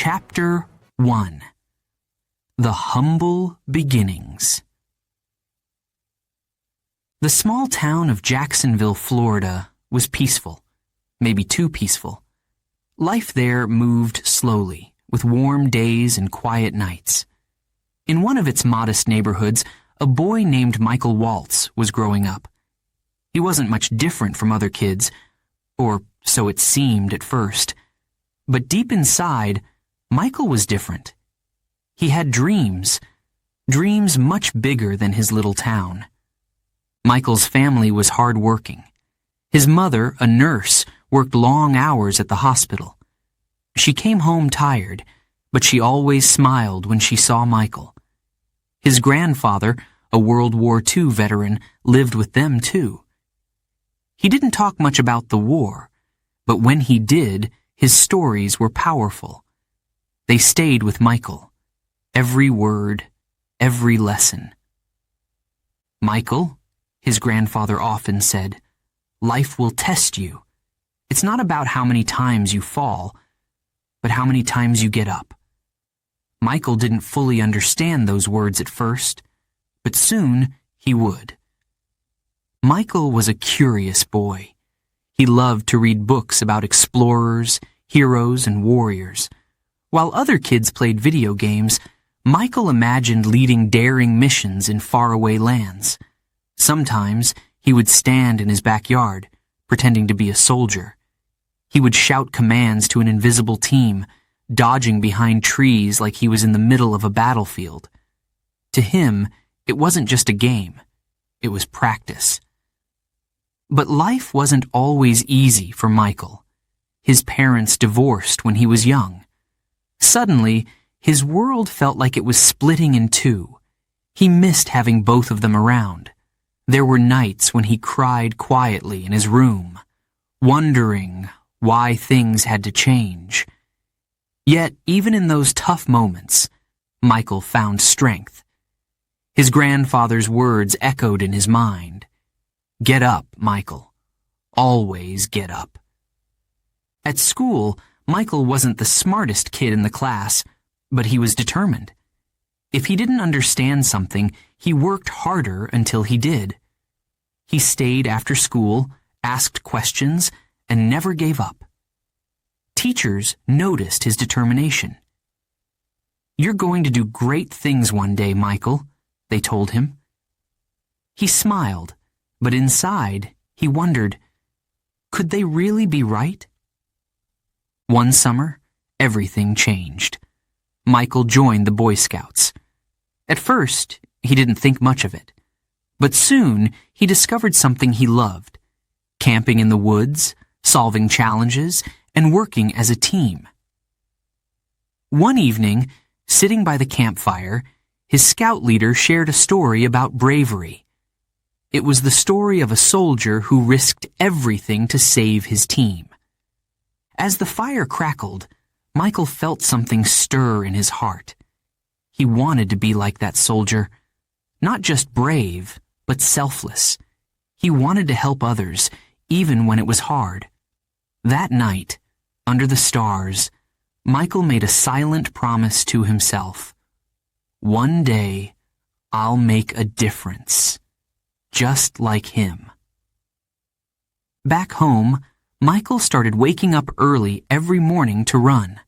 Chapter 1. The Humble Beginnings. The small town of Jacksonville, Florida, was peaceful, maybe too peaceful. Life there moved slowly, with warm days and quiet nights. In one of its modest neighborhoods, a boy named Michael Waltz was growing up. He wasn't much different from other kids, or so it seemed at first. But deep inside, Michael was different. He had dreams much bigger than his little town. Michael's family was hard-working. His mother, a nurse, worked long hours at the hospital. She came home tired, but she always smiled when she saw Michael. His grandfather, a World War II veteran, lived with them too. He didn't talk much about the war, but when he did, his stories were powerful. They stayed with Michael. Every word, every lesson. "Michael," his grandfather often said, "life will test you. It's not about how many times you fall, but how many times you get up." Michael didn't fully understand those words at first, but soon he would. Michael was a curious boy. He loved to read books about explorers, heroes, and warriors. While other kids played video games, Michael imagined leading daring missions in faraway lands. Sometimes he would stand in his backyard, pretending to be a soldier. He would shout commands to an invisible team, dodging behind trees like he was in the middle of a battlefield. To him, it wasn't just a game. It was practice. But life wasn't always easy for Michael. His parents divorced when he was young. Suddenly, his world felt like it was splitting in two. He missed having both of them around. There were nights when he cried quietly in his room, wondering why things had to change. Yet, even in those tough moments, Michael found strength. His grandfather's words echoed in his mind. "Get up, Michael. Always get up." At school, Michael wasn't the smartest kid in the class, but he was determined. If he didn't understand something, he worked harder until he did. He stayed after school, asked questions, and never gave up. Teachers noticed his determination. "You're going to do great things one day, Michael," they told him. He smiled, but inside, he wondered, could they really be right? One summer, everything changed. Michael joined the Boy Scouts. At first, he didn't think much of it. But soon, he discovered something he loved: camping in the woods, solving challenges, and working as a team. One evening, sitting by the campfire, his scout leader shared a story about bravery. It was the story of a soldier who risked everything to save his team. As the fire crackled, Michael felt something stir in his heart. He wanted to be like that soldier, not just brave, but selfless. He wanted to help others, even when it was hard. That night, under the stars, Michael made a silent promise to himself. "One day, I'll make a difference, just like him." Back home, Michael started waking up early every morning to run.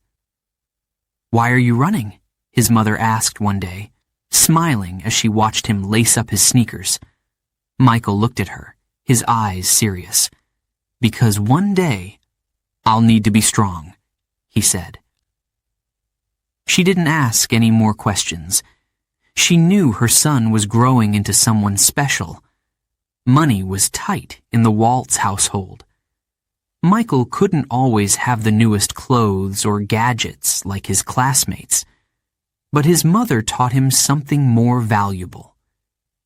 "Why are you running?" his mother asked one day, smiling as she watched him lace up his sneakers. Michael looked at her, his eyes serious. "Because one day, I'll need to be strong," he said. She didn't ask any more questions. She knew her son was growing into someone special. Money was tight in the Waltz household. Michael couldn't always have the newest clothes or gadgets like his classmates, but his mother taught him something more valuable: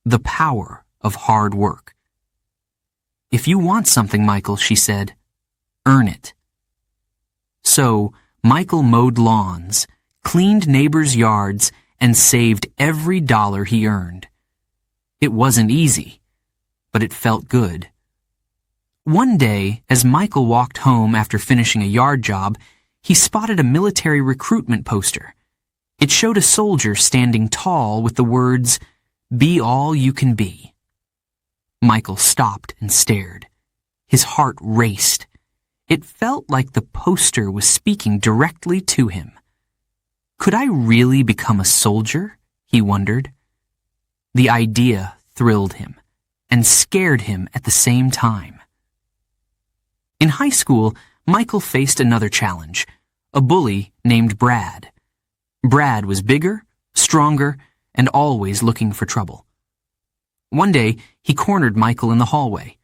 the power of hard work. "If you want something, Michael," she said, "earn it." So, Michael mowed lawns, cleaned neighbors' yards, and saved every dollar he earned. It wasn't easy, but it felt good. One day, as Michael walked home after finishing a yard job, he spotted a military recruitment poster. It showed a soldier standing tall with the words, "Be all you can be." Michael stopped and stared. His heart raced. It felt like the poster was speaking directly to him. Could I really become a soldier? He wondered. The idea thrilled him and scared him at the same time. In high school, Michael faced another challenge, a bully named Brad. Brad was bigger, stronger, and always looking for trouble. One day, he cornered Michael in the hallway.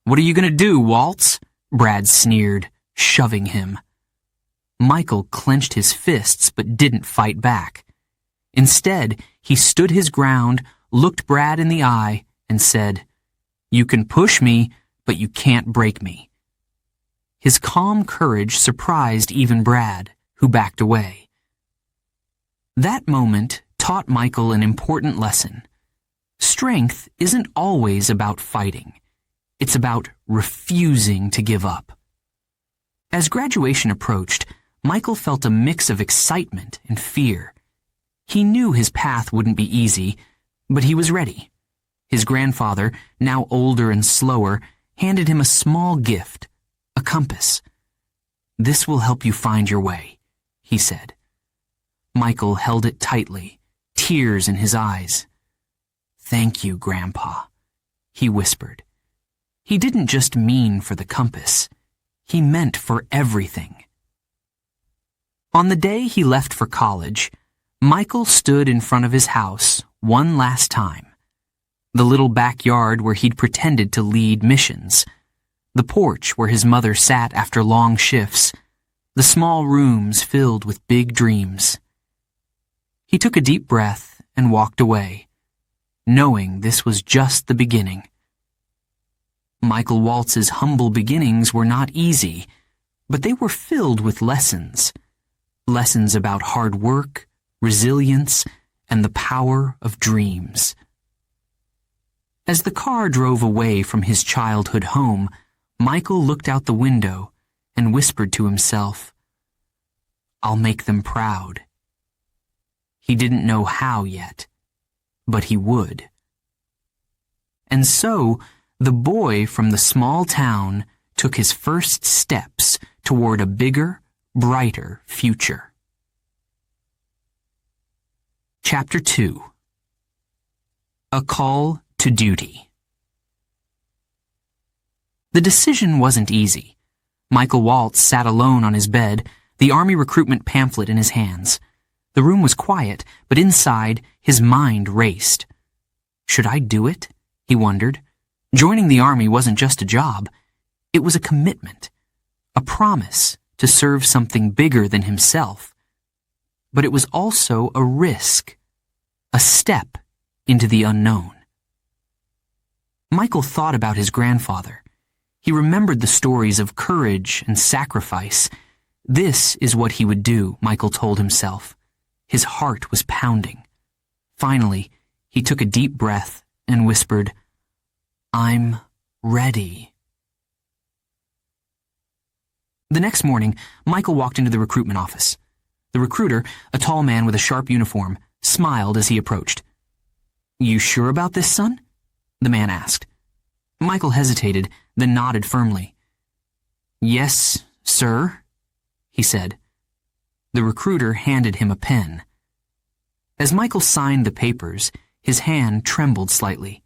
"What are you going to do, Waltz?" Brad sneered, shoving him. Michael clenched his fists but didn't fight back. Instead, he stood his ground, looked Brad in the eye, and said, "You can push me, but you can't break me." His calm courage surprised even Brad, who backed away. That moment taught Michael an important lesson. Strength isn't always about fighting. It's about refusing to give up. As graduation approached, Michael felt a mix of excitement and fear. He knew his path wouldn't be easy, but he was ready. His grandfather, now older and slower, handed him a small gift, a compass. "This will help you find your way," he said. Michael held it tightly, tears in his eyes. "Thank you, Grandpa," he whispered. He didn't just mean for the compass. He meant for everything. On the day he left for college, Michael stood in front of his house one last time. The little backyard where he'd pretended to lead missions. The porch where his mother sat after long shifts. The small rooms filled with big dreams. He took a deep breath and walked away, knowing this was just the beginning. Michael Waltz's humble beginnings were not easy, but they were filled with lessons. Lessons about hard work, resilience, and the power of dreams. As the car drove away from his childhood home, Michael looked out the window and whispered to himself, "I'll make them proud." He didn't know how yet, but he would. And so, the boy from the small town took his first steps toward a bigger, brighter future. Chapter 2. A Call to Duty. The decision wasn't easy. Michael Waltz sat alone on his bed, the Army recruitment pamphlet in his hands. The room was quiet, but inside, his mind raced. Should I do it? He wondered. Joining the Army wasn't just a job. It was a commitment, a promise to serve something bigger than himself. But it was also a risk, a step into the unknown. Michael thought about his grandfather. He remembered the stories of courage and sacrifice. This is what he would do, Michael told himself. His heart was pounding. Finally, he took a deep breath and whispered, "I'm ready." The next morning, Michael walked into the recruitment office. The recruiter, a tall man with a sharp uniform, smiled as he approached. "You sure about this, son?" the man asked. Michael hesitated, then nodded firmly. "Yes, sir," he said. The recruiter handed him a pen. As Michael signed the papers, his hand trembled slightly.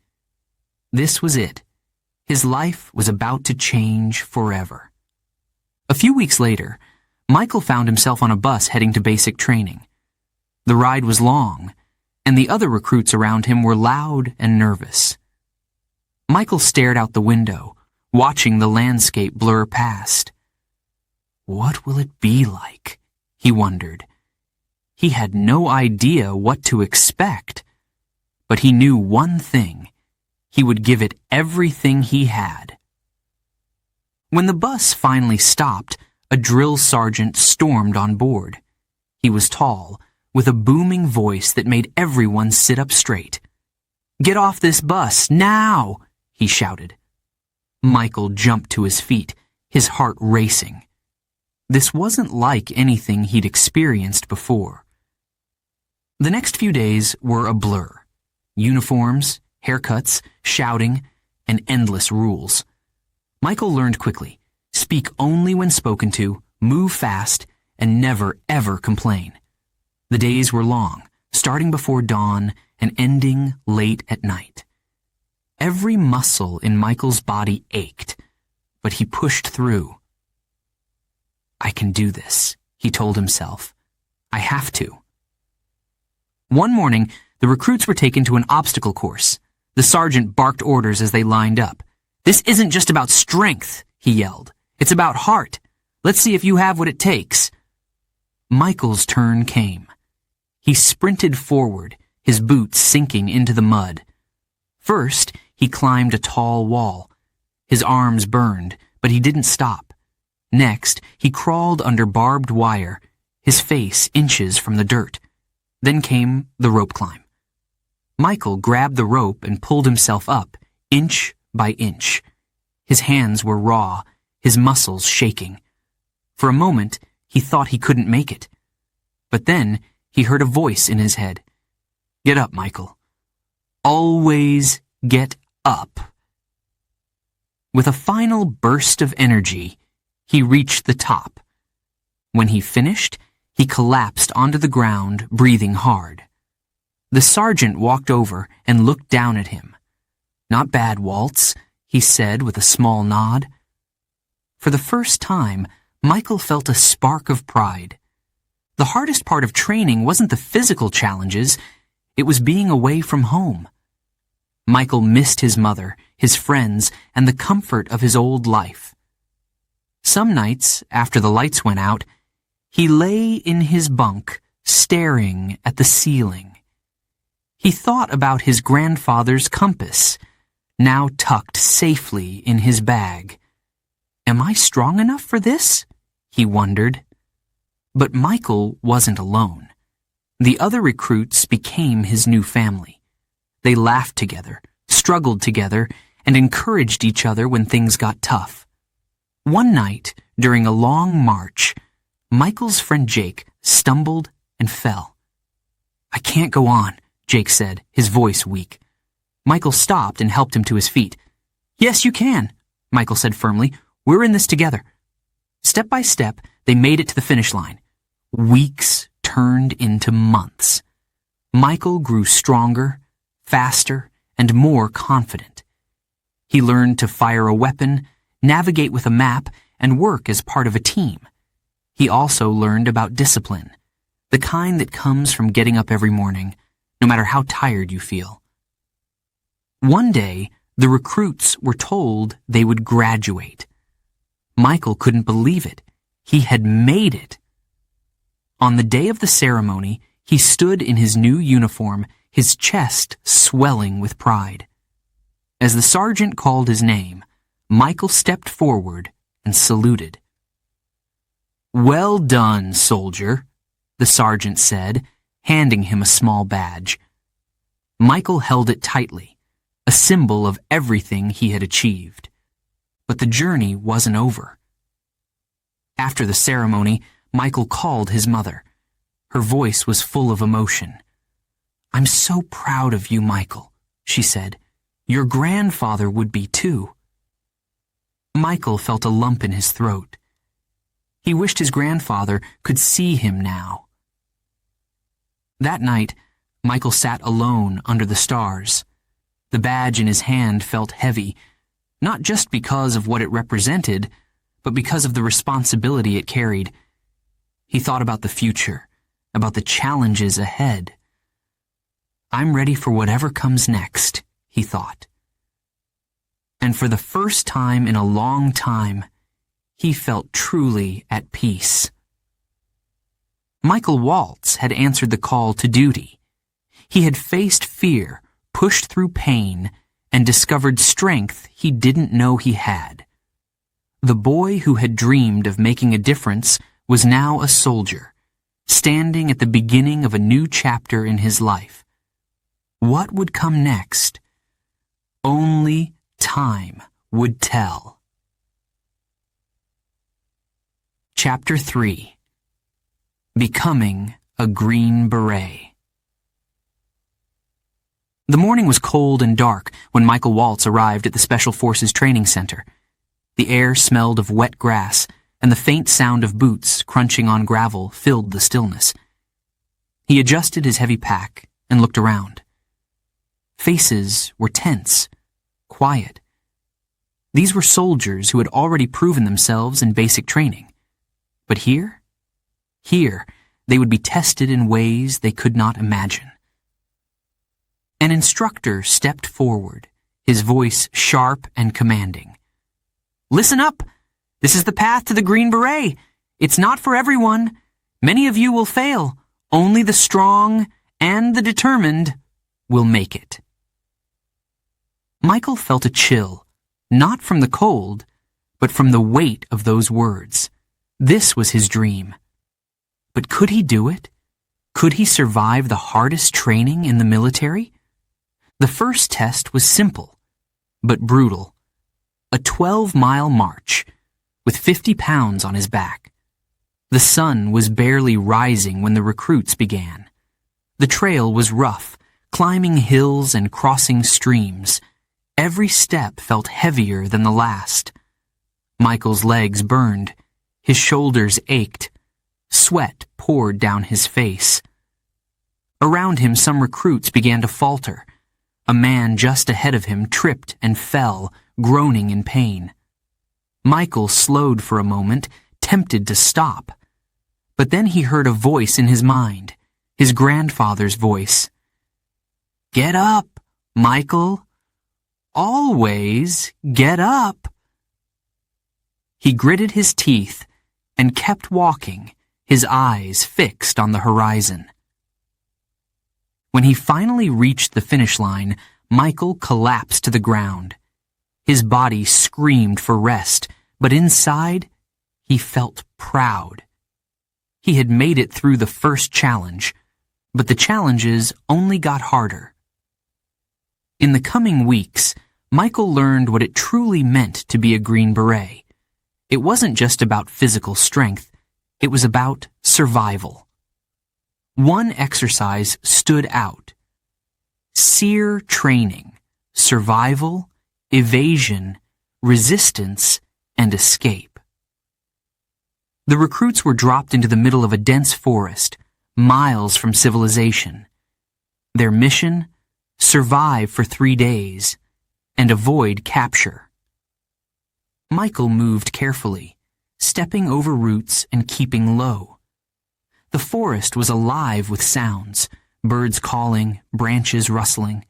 This was it. His life was about to change forever. A few weeks later, Michael found himself on a bus heading to basic training. The ride was long, and the other recruits around him were loud and nervous. Michael stared out the window, watching the landscape blur past. What will it be like? He wondered. He had no idea what to expect, but he knew one thing. He would give it everything he had. When the bus finally stopped, a drill sergeant stormed on board. He was tall, with a booming voice that made everyone sit up straight. "Get off this bus, now!" he shouted. Michael jumped to his feet, his heart racing. This wasn't like anything he'd experienced before. The next few days were a blur. Uniforms, haircuts, shouting, and endless rules. Michael learned quickly. Speak only when spoken to, move fast, and never, ever complain. The days were long, starting before dawn and ending late at night. Every muscle in Michael's body ached, but he pushed through. I can do this, he told himself. I have to. One morning, the recruits were taken to an obstacle course. The sergeant barked orders as they lined up. "This isn't just about strength," he yelled. "It's about heart. Let's see if you have what it takes." Michael's turn came. He sprinted forward, his boots sinking into the mud. First, he climbed a tall wall. His arms burned, but he didn't stop. Next, he crawled under barbed wire, his face inches from the dirt. Then came the rope climb. Michael grabbed the rope and pulled himself up, inch by inch. His hands were raw, his muscles shaking. For a moment, he thought he couldn't make it. But then, he heard a voice in his head. "Get up, Michael. Always get up." With a final burst of energy, he reached the top. When he finished, he collapsed onto the ground, breathing hard. The sergeant walked over and looked down at him. "Not bad, Waltz," he said with a small nod. For the first time, Michael felt a spark of pride. The hardest part of training wasn't the physical challenges, it was being away from home. Michael missed his mother, his friends, and the comfort of his old life. Some nights, after the lights went out, he lay in his bunk, staring at the ceiling. He thought about his grandfather's compass, now tucked safely in his bag. "Am I strong enough for this?" he wondered. But Michael wasn't alone. The other recruits became his new family. They laughed together, struggled together, and encouraged each other when things got tough. One night, during a long march, Michael's friend Jake stumbled and fell. "I can't go on," Jake said, his voice weak. Michael stopped and helped him to his feet. "Yes, you can," Michael said firmly. "We're in this together." Step by step, they made it to the finish line. Weeks turned into months. Michael grew stronger, faster, and more confident. He learned to fire a weapon, navigate with a map, and work as part of a team. He also learned about discipline, the kind that comes from getting up every morning, no matter how tired you feel. One day, the recruits were told they would graduate. Michael couldn't believe it. He had made it. On the day of the ceremony, he stood in his new uniform, his chest swelling with pride. As the sergeant called his name, Michael stepped forward and saluted. "Well done, soldier," the sergeant said, handing him a small badge. Michael held it tightly, a symbol of everything he had achieved. But the journey wasn't over. After the ceremony, Michael called his mother. Her voice was full of emotion. "I'm so proud of you, Michael," she said. "Your grandfather would be too." Michael felt a lump in his throat. He wished his grandfather could see him now. That night, Michael sat alone under the stars. The badge in his hand felt heavy, not just because of what it represented, but because of the responsibility it carried. He thought about the future, about the challenges ahead. "I'm ready for whatever comes next," he thought. And for the first time in a long time, he felt truly at peace. Michael Waltz had answered the call to duty. He had faced fear, pushed through pain, and discovered strength he didn't know he had. The boy who had dreamed of making a difference was now a soldier, standing at the beginning of a new chapter in his life. What would come next? Only time would tell. Chapter 3. Becoming a Green Beret. The morning was cold and dark when Michael Waltz arrived at the Special Forces Training Center. The air smelled of wet grass, and the faint sound of boots crunching on gravel filled the stillness. He adjusted his heavy pack and looked around. Faces were tense, quiet. These were soldiers who had already proven themselves in basic training. But here, they would be tested in ways they could not imagine. An instructor stepped forward, his voice sharp and commanding. "Listen up! This is the path to the Green Beret. It's not for everyone. Many of you will fail. Only the strong and the determined will make it." Michael felt a chill, not from the cold, but from the weight of those words. This was his dream. But could he do it? Could he survive the hardest training in the military? The first test was simple, but brutal. A 12-mile march, with 50 pounds on his back. The sun was barely rising when the recruits began. The trail was rough, climbing hills and crossing streams. Every step felt heavier than the last. Michael's legs burned. His shoulders ached. Sweat poured down his face. Around him, some recruits began to falter. A man just ahead of him tripped and fell, groaning in pain. Michael slowed for a moment, tempted to stop. But then he heard a voice in his mind, his grandfather's voice. "Get up, Michael. Always get up." He gritted his teeth and kept walking, his eyes fixed on the horizon. When he finally reached the finish line, Michael collapsed to the ground. His body screamed for rest, but inside, he felt proud. He had made it through the first challenge, but the challenges only got harder. In the coming weeks, Michael learned what it truly meant to be a Green Beret. It wasn't just about physical strength, it was about survival. One exercise stood out. SEER training, survival, evasion, resistance, and escape. The recruits were dropped into the middle of a dense forest, miles from civilization. Their mission? Survive for 3 days and avoid capture. Michael moved carefully, stepping over roots and keeping low. The forest was alive with sounds, birds calling, branches rustling.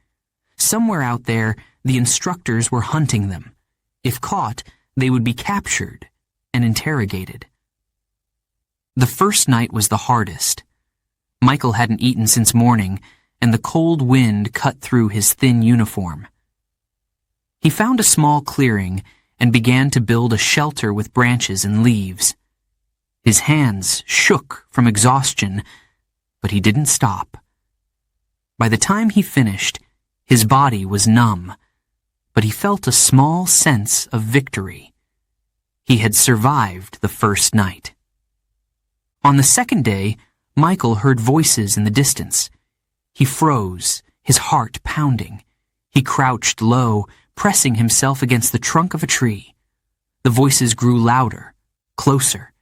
Somewhere out there, the instructors were hunting them. If caught, they would be captured and interrogated. The first night was the hardest. Michael hadn't eaten since morning, and the cold wind cut through his thin uniform. He found a small clearing and began to build a shelter with branches and leaves. His hands shook from exhaustion, but he didn't stop. By the time he finished, his body was numb, but he felt a small sense of victory. He had survived the first night. On the second day, Michael heard voices in the distance. He froze, his heart pounding. He crouched low, pressing himself against the trunk of a tree. The voices grew louder, closer.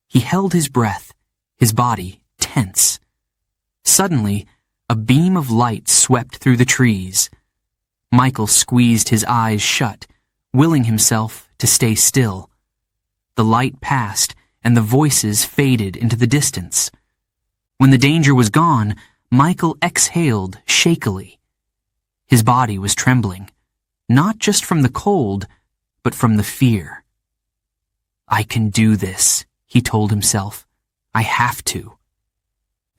He held his breath, his body tense. Suddenly, a beam of light swept through the trees. Michael squeezed his eyes shut, willing himself to stay still. The light passed, and the voices faded into the distance. When the danger was gone, Michael exhaled shakily. His body was trembling, not just from the cold, but from the fear. "I can do this," he told himself. "I have to."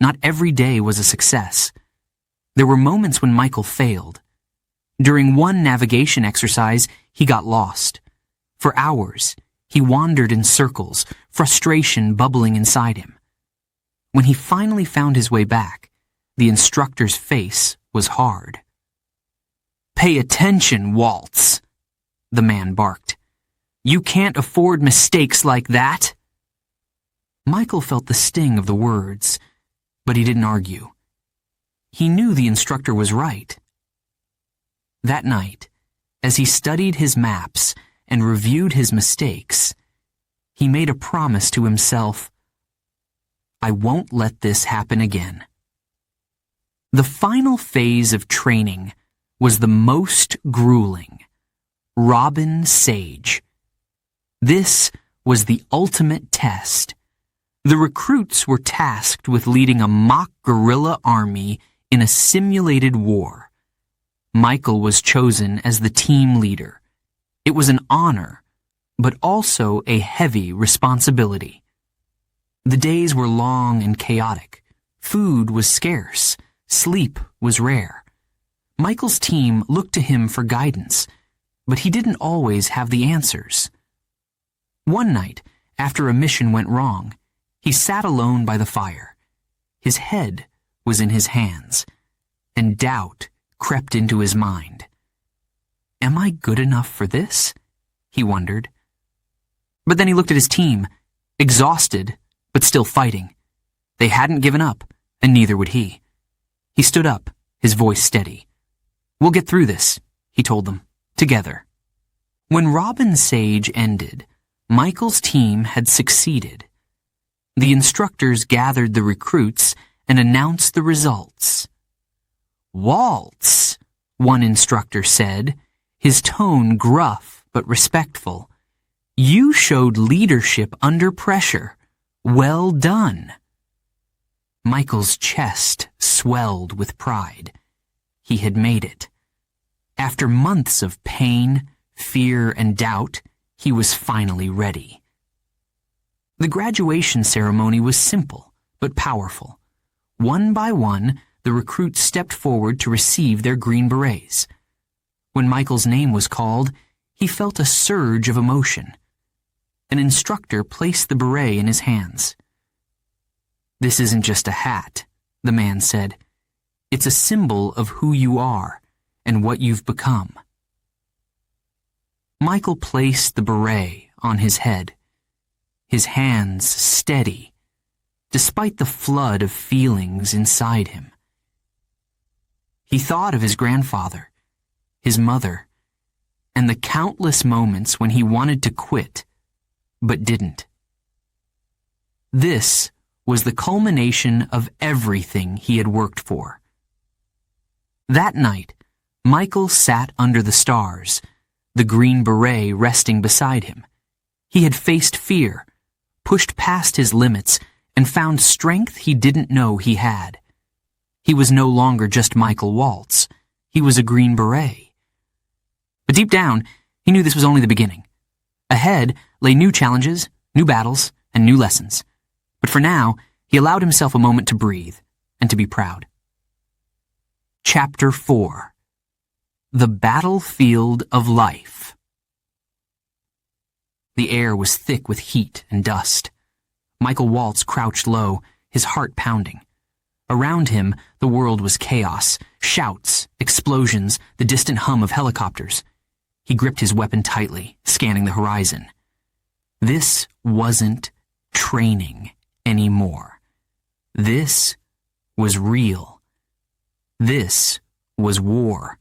Not every day was a success. There were moments when Michael failed. During one navigation exercise, he got lost. For hours, he wandered in circles, frustration bubbling inside him. When he finally found his way back, the instructor's face was hard. "Pay attention, Waltz," the man barked. "You can't afford mistakes like that." Michael felt the sting of the words, but he didn't argue. He knew the instructor was right. That night, as he studied his maps and reviewed his mistakes, he made a promise to himself: I won't let this happen again. The final phase of training was the most grueling. Robin Sage. This was the ultimate test. The recruits were tasked with leading a mock guerrilla army in a simulated war. Michael was chosen as the team leader. It was an honor, but also a heavy responsibility. The days were long and chaotic. Food was scarce. Sleep was rare. Michael's team looked to him for guidance, but he didn't always have the answers. One night, after a mission went wrong, he sat alone by the fire. His head was in his hands, and doubt crept into his mind. Am I good enough for this? He wondered. But then he looked at his team, exhausted, but still fighting. They hadn't given up, and neither would he. He stood up, his voice steady. We'll get through this, he told them, together. When Robin Sage ended, Michael's team had succeeded. The instructors gathered the recruits and announced the results. Waltz, one instructor said, his tone gruff but respectful. You showed leadership under pressure. Well done. Michael's chest swelled with pride. He had made it. After months of pain, fear, and doubt, he was finally ready. The graduation ceremony was simple but powerful. One by one, the recruits stepped forward to receive their green berets. When Michael's name was called, he felt a surge of emotion. An instructor placed the beret in his hands. This isn't just a hat, the man said. It's a symbol of who you are and what you've become. Michael placed the beret on his head, his hands steady, despite the flood of feelings inside him. He thought of his grandfather, his mother, and the countless moments when he wanted to quit, but didn't. This was the culmination of everything he had worked for. That night, Michael sat under the stars, the green beret resting beside him. He had faced fear, pushed past his limits, and found strength he didn't know he had. He was no longer just Michael Waltz. He was a green beret. But deep down, he knew this was only the beginning. Ahead lay new challenges, new battles, and new lessons. But for now, he allowed himself a moment to breathe and to be proud. Chapter 4. The Battlefield of Life. The air was thick with heat and dust. Michael Waltz crouched low, his heart pounding. Around him, the world was chaos, shouts, explosions, the distant hum of helicopters. He gripped his weapon tightly, scanning the horizon. This wasn't training anymore. This was real. This was war.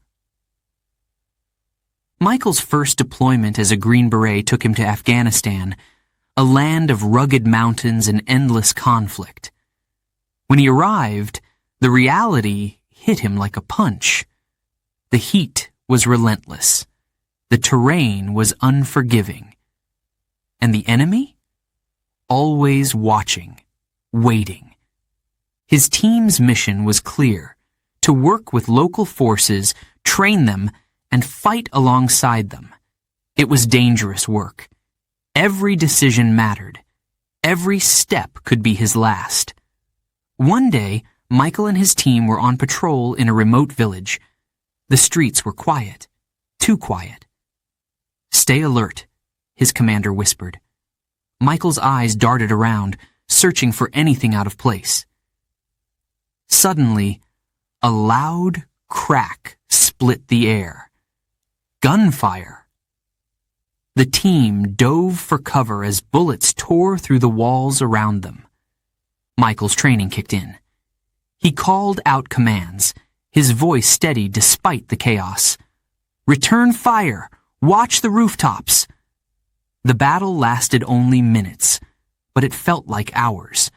Michael's first deployment as a Green Beret took him to Afghanistan, a land of rugged mountains and endless conflict. When he arrived, the reality hit him like a punch. The heat was relentless. The terrain was unforgiving. And the enemy? Always watching, waiting. His team's mission was clear: to work with local forces, train them, and fight alongside them. It was dangerous work. Every decision mattered. Every step could be his last. One day, Michael and his team were on patrol in a remote village. The streets were quiet, too quiet. "Stay alert," his commander whispered. Michael's eyes darted around, searching for anything out of place. Suddenly, a loud crack split the air. Gunfire. The team dove for cover as bullets tore through the walls around them. Michael's training kicked in. He called out commands, his voice steady despite the chaos. "Return fire! Watch the rooftops!" The battle lasted only minutes, but it felt like hours.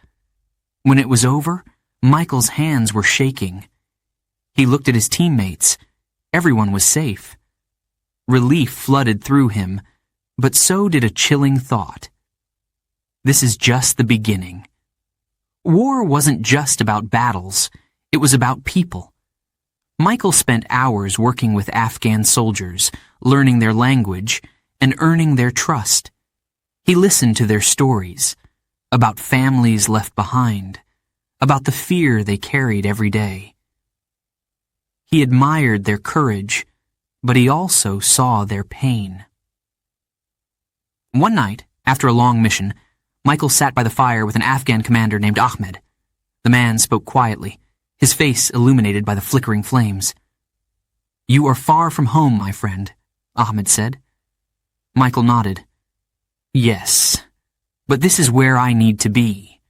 When it was over, Michael's hands were shaking. He looked at his teammates. Everyone was safe. Relief flooded through him, but so did a chilling thought. This is just the beginning. War wasn't just about battles, it was about people. Michael spent hours working with Afghan soldiers, learning their language, and earning their trust. He listened to their stories, about families left behind, about the fear they carried every day. He admired their courage, but he also saw their pain. One night, after a long mission, Michael sat by the fire with an Afghan commander named Ahmed. The man spoke quietly, his face illuminated by the flickering flames. "You are far from home, my friend," Ahmed said. Michael nodded. "Yes, but this is where I need to be."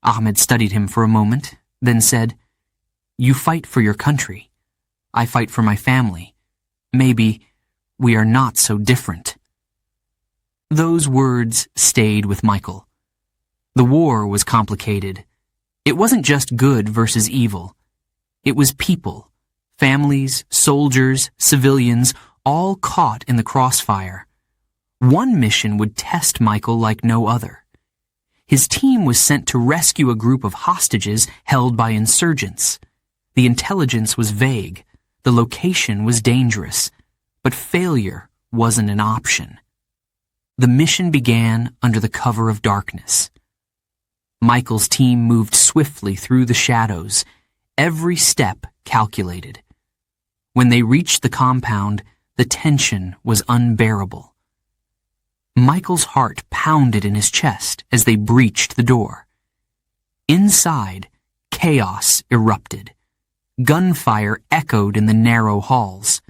Ahmed studied him for a moment, then said, "You fight for your country. I fight for my family. Maybe we are not so different." Those words stayed with Michael. The war was complicated. It wasn't just good versus evil. It was people, families, soldiers, civilians, all caught in the crossfire. One mission would test Michael like no other. His team was sent to rescue a group of hostages held by insurgents. The intelligence was vague, the location was dangerous, but failure wasn't an option. The mission began under the cover of darkness. Michael's team moved swiftly through the shadows, every step calculated. When they reached the compound, the tension was unbearable. Michael's heart pounded in his chest as they breached the door. Inside, chaos erupted. Gunfire echoed in the narrow halls.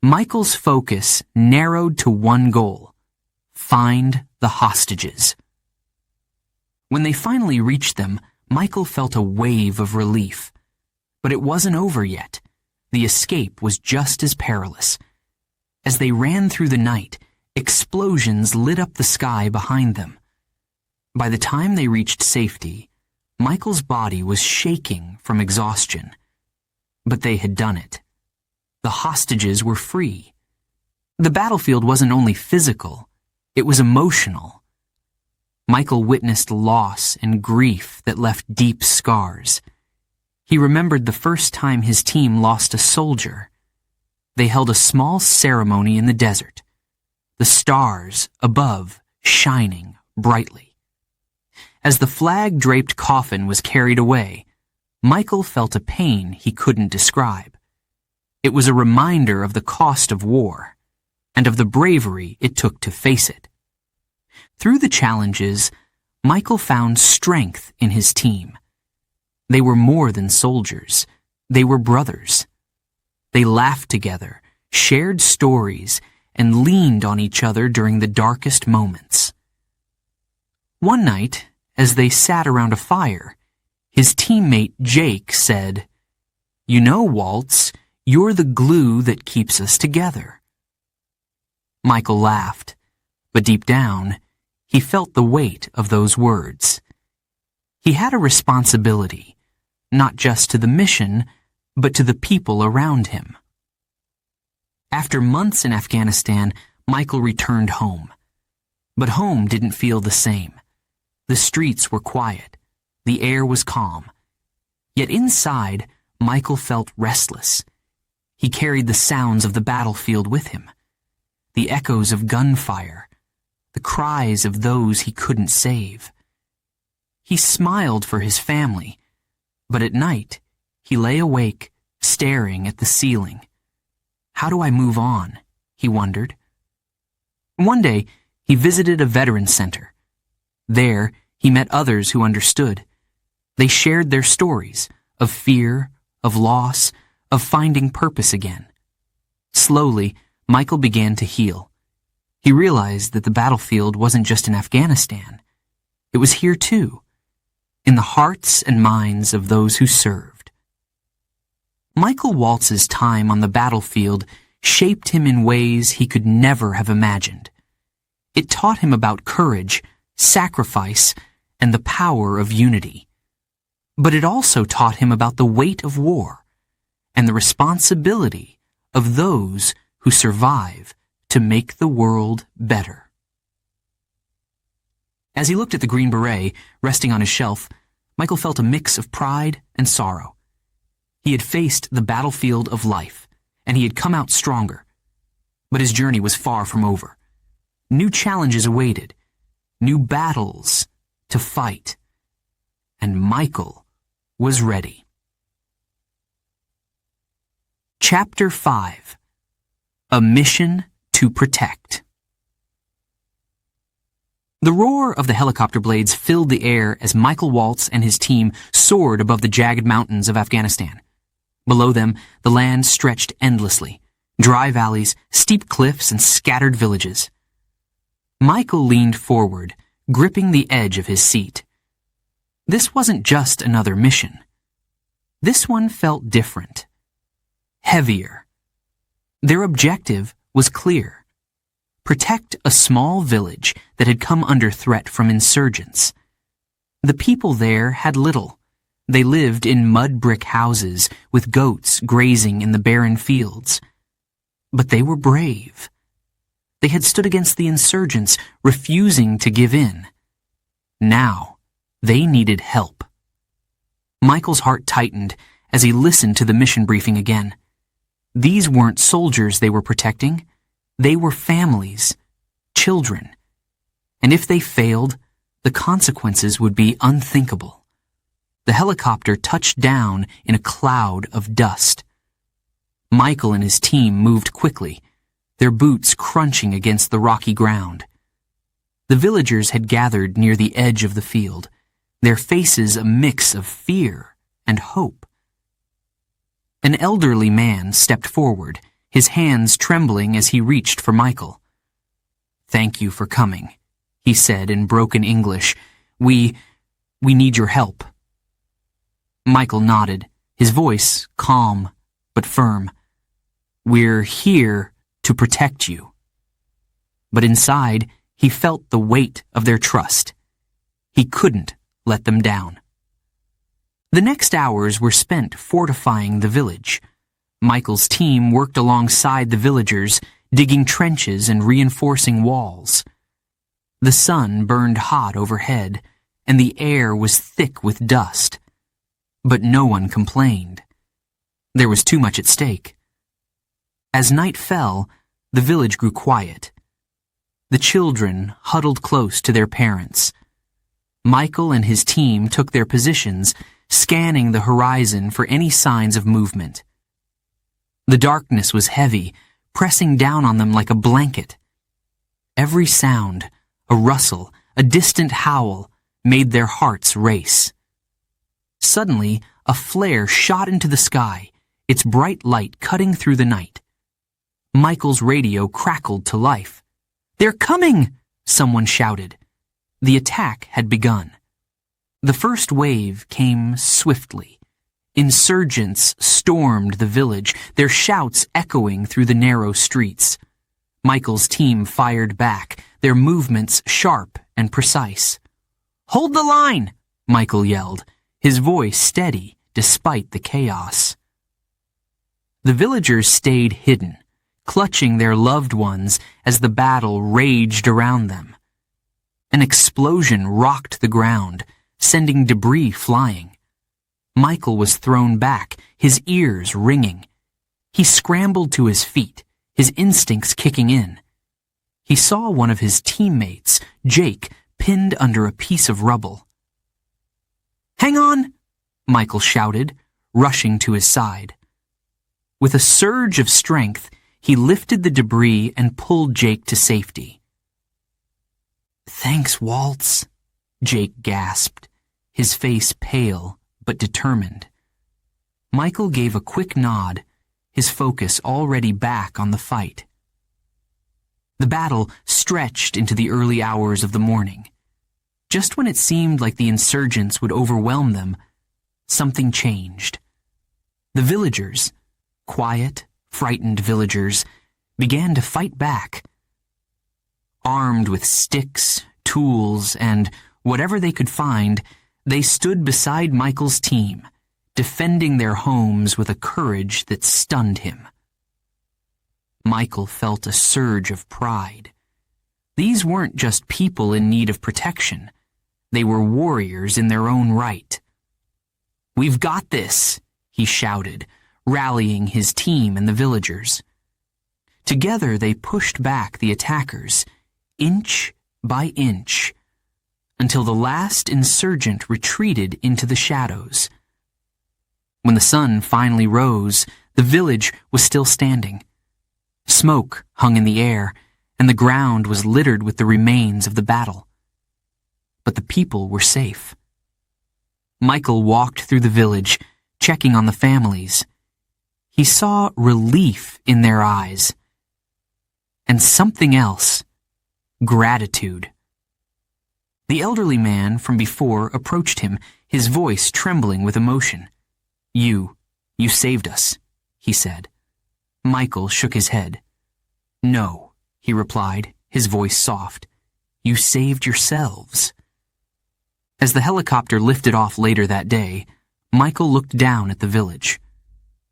Michael's focus narrowed to one goal: find the hostages. When they finally reached them, Michael felt a wave of relief. But it wasn't over yet. The escape was just as perilous. As they ran through the night, explosions lit up the sky behind them. By the time they reached safety, Michael's body was shaking from exhaustion. But they had done it. The hostages were free. The battlefield wasn't only physical, it was emotional. Michael witnessed loss and grief that left deep scars. He remembered the first time his team lost a soldier. They held a small ceremony in the desert, the stars above shining brightly. As the flag-draped coffin was carried away, Michael felt a pain he couldn't describe. It was a reminder of the cost of war, and of the bravery it took to face it. Through the challenges, Michael found strength in his team. They were more than soldiers. They were brothers. They laughed together, shared stories, and leaned on each other during the darkest moments. One night, as they sat around a fire, his teammate Jake said, "You know, Waltz, you're the glue that keeps us together." Michael laughed, but deep down, he felt the weight of those words. He had a responsibility, not just to the mission, but to the people around him. After months in Afghanistan, Michael returned home. But home didn't feel the same. The streets were quiet. The air was calm. Yet inside, Michael felt restless. He carried the sounds of the battlefield with him. The echoes of gunfire, the cries of those he couldn't save. He smiled for his family, but at night, he lay awake, staring at the ceiling. How do I move on? He wondered. One day, he visited a veterans center. There, he met others who understood. They shared their stories of fear, of loss, of finding purpose again. Slowly, Michael began to heal. He realized that the battlefield wasn't just in Afghanistan. It was here too, in the hearts and minds of those who served. Michael Waltz's time on the battlefield shaped him in ways he could never have imagined. It taught him about courage, sacrifice, and the power of unity. But it also taught him about the weight of war and the responsibility of those who survive to make the world better. As he looked at the green beret resting on his shelf, Michael felt a mix of pride and sorrow. He had faced the battlefield of life, and he had come out stronger. But his journey was far from over. New challenges awaited, new battles to fight, and Michael was ready. Chapter 5: A Mission to Protect. The roar of the helicopter blades filled the air as Michael Waltz and his team soared above the jagged mountains of Afghanistan. Below them, the land stretched endlessly, dry valleys, steep cliffs, and scattered villages. Michael leaned forward, gripping the edge of his seat. This wasn't just another mission. This one felt different. Heavier. Their objective was clear: protect a small village that had come under threat from insurgents. The people there had little. They lived in mud brick houses with goats grazing in the barren fields. But they were brave. They had stood against the insurgents, refusing to give in. Now, they needed help. Michael's heart tightened as he listened to the mission briefing again. These weren't soldiers they were protecting. They were families, children. And if they failed, the consequences would be unthinkable. The helicopter touched down in a cloud of dust. Michael and his team moved quickly, their boots crunching against the rocky ground. The villagers had gathered near the edge of the field, their faces a mix of fear and hope. An elderly man stepped forward, his hands trembling as he reached for Michael. "Thank you for coming," he said in broken English. We need your help." Michael nodded, his voice calm but firm. "We're here to protect you." But inside, he felt the weight of their trust. He couldn't let them down. The next hours were spent fortifying the village. Michael's team worked alongside the villagers, digging trenches and reinforcing walls. The sun burned hot overhead, and the air was thick with dust. But no one complained. There was too much at stake. As night fell, the village grew quiet. The children huddled close to their parents. Michael and his team took their positions, scanning the horizon for any signs of movement. The darkness was heavy, pressing down on them like a blanket. Every sound, a rustle, a distant howl, made their hearts race. Suddenly, a flare shot into the sky, its bright light cutting through the night. Michael's radio crackled to life. "They're coming!" someone shouted. The attack had begun. The first wave came swiftly. Insurgents stormed the village, their shouts echoing through the narrow streets. Michael's team fired back, their movements sharp and precise. "Hold the line!" Michael yelled, his voice steady despite the chaos. The villagers stayed hidden, clutching their loved ones as the battle raged around them. An explosion rocked the ground, sending debris flying. Michael was thrown back, his ears ringing. He scrambled to his feet, his instincts kicking in. He saw one of his teammates, Jake, pinned under a piece of rubble. "Hang on!" Michael shouted, rushing to his side. With a surge of strength, he lifted the debris and pulled Jake to safety. "Thanks, Waltz," Jake gasped, his face pale but determined. Michael gave a quick nod, his focus already back on the fight. The battle stretched into the early hours of the morning. Just when it seemed like the insurgents would overwhelm them, something changed. The villagers, quiet, frightened villagers, began to fight back. Armed with sticks, tools, and whatever they could find, they stood beside Michael's team, defending their homes with a courage that stunned him. Michael felt a surge of pride. These weren't just people in need of protection. They were warriors in their own right. "We've got this," he shouted, rallying his team and the villagers. Together they pushed back the attackers, inch by inch, until the last insurgent retreated into the shadows. When the sun finally rose, the village was still standing. Smoke hung in the air, and the ground was littered with the remains of the battle. But the people were safe. Michael walked through the village, checking on the families. He saw relief in their eyes. And something else, gratitude. The elderly man from before approached him, his voice trembling with emotion. You saved us," he said. Michael shook his head. "No," he replied, his voice soft. "You saved yourselves." As the helicopter lifted off later that day, Michael looked down at the village.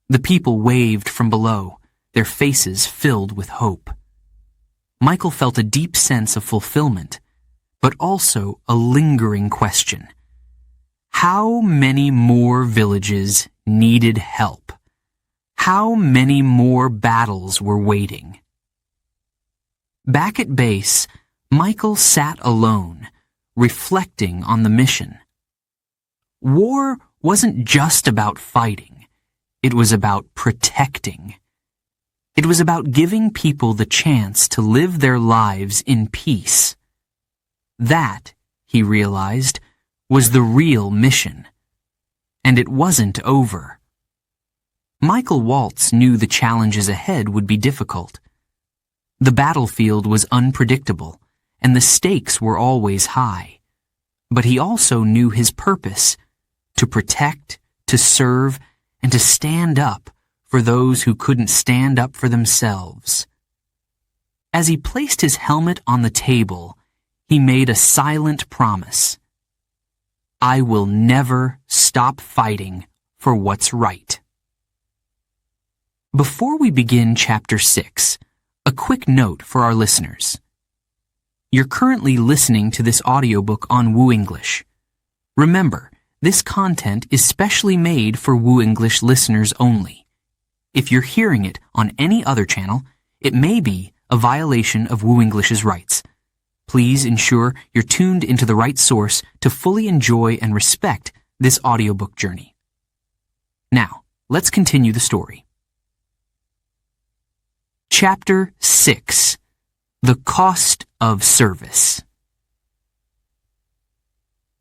The people waved from below, their faces filled with hope. Michael felt a deep sense of fulfillment, but also a lingering question. How many more villages needed help? How many more battles were waiting? Back at base, Michael sat alone, reflecting on the mission. War wasn't just about fighting. It was about protecting. It was about giving people the chance to live their lives in peace. That, he realized, was the real mission. And it wasn't over. Michael Waltz knew the challenges ahead would be difficult. The battlefield was unpredictable, and the stakes were always high. But he also knew his purpose: to protect, to serve, and to stand up for those who couldn't stand up for themselves. As he placed his helmet on the table, he made a silent promise. "I will never stop fighting for what's right." Before we begin Chapter 6, a quick note for our listeners. You're currently listening to this audiobook on Woo English. Remember, this content is specially made for Woo English listeners only. If you're hearing it on any other channel, it may be a violation of Woo English's rights. Please ensure you're tuned into the right source to fully enjoy and respect this audiobook journey. Now, let's continue the story. Chapter 6: The Cost of Service.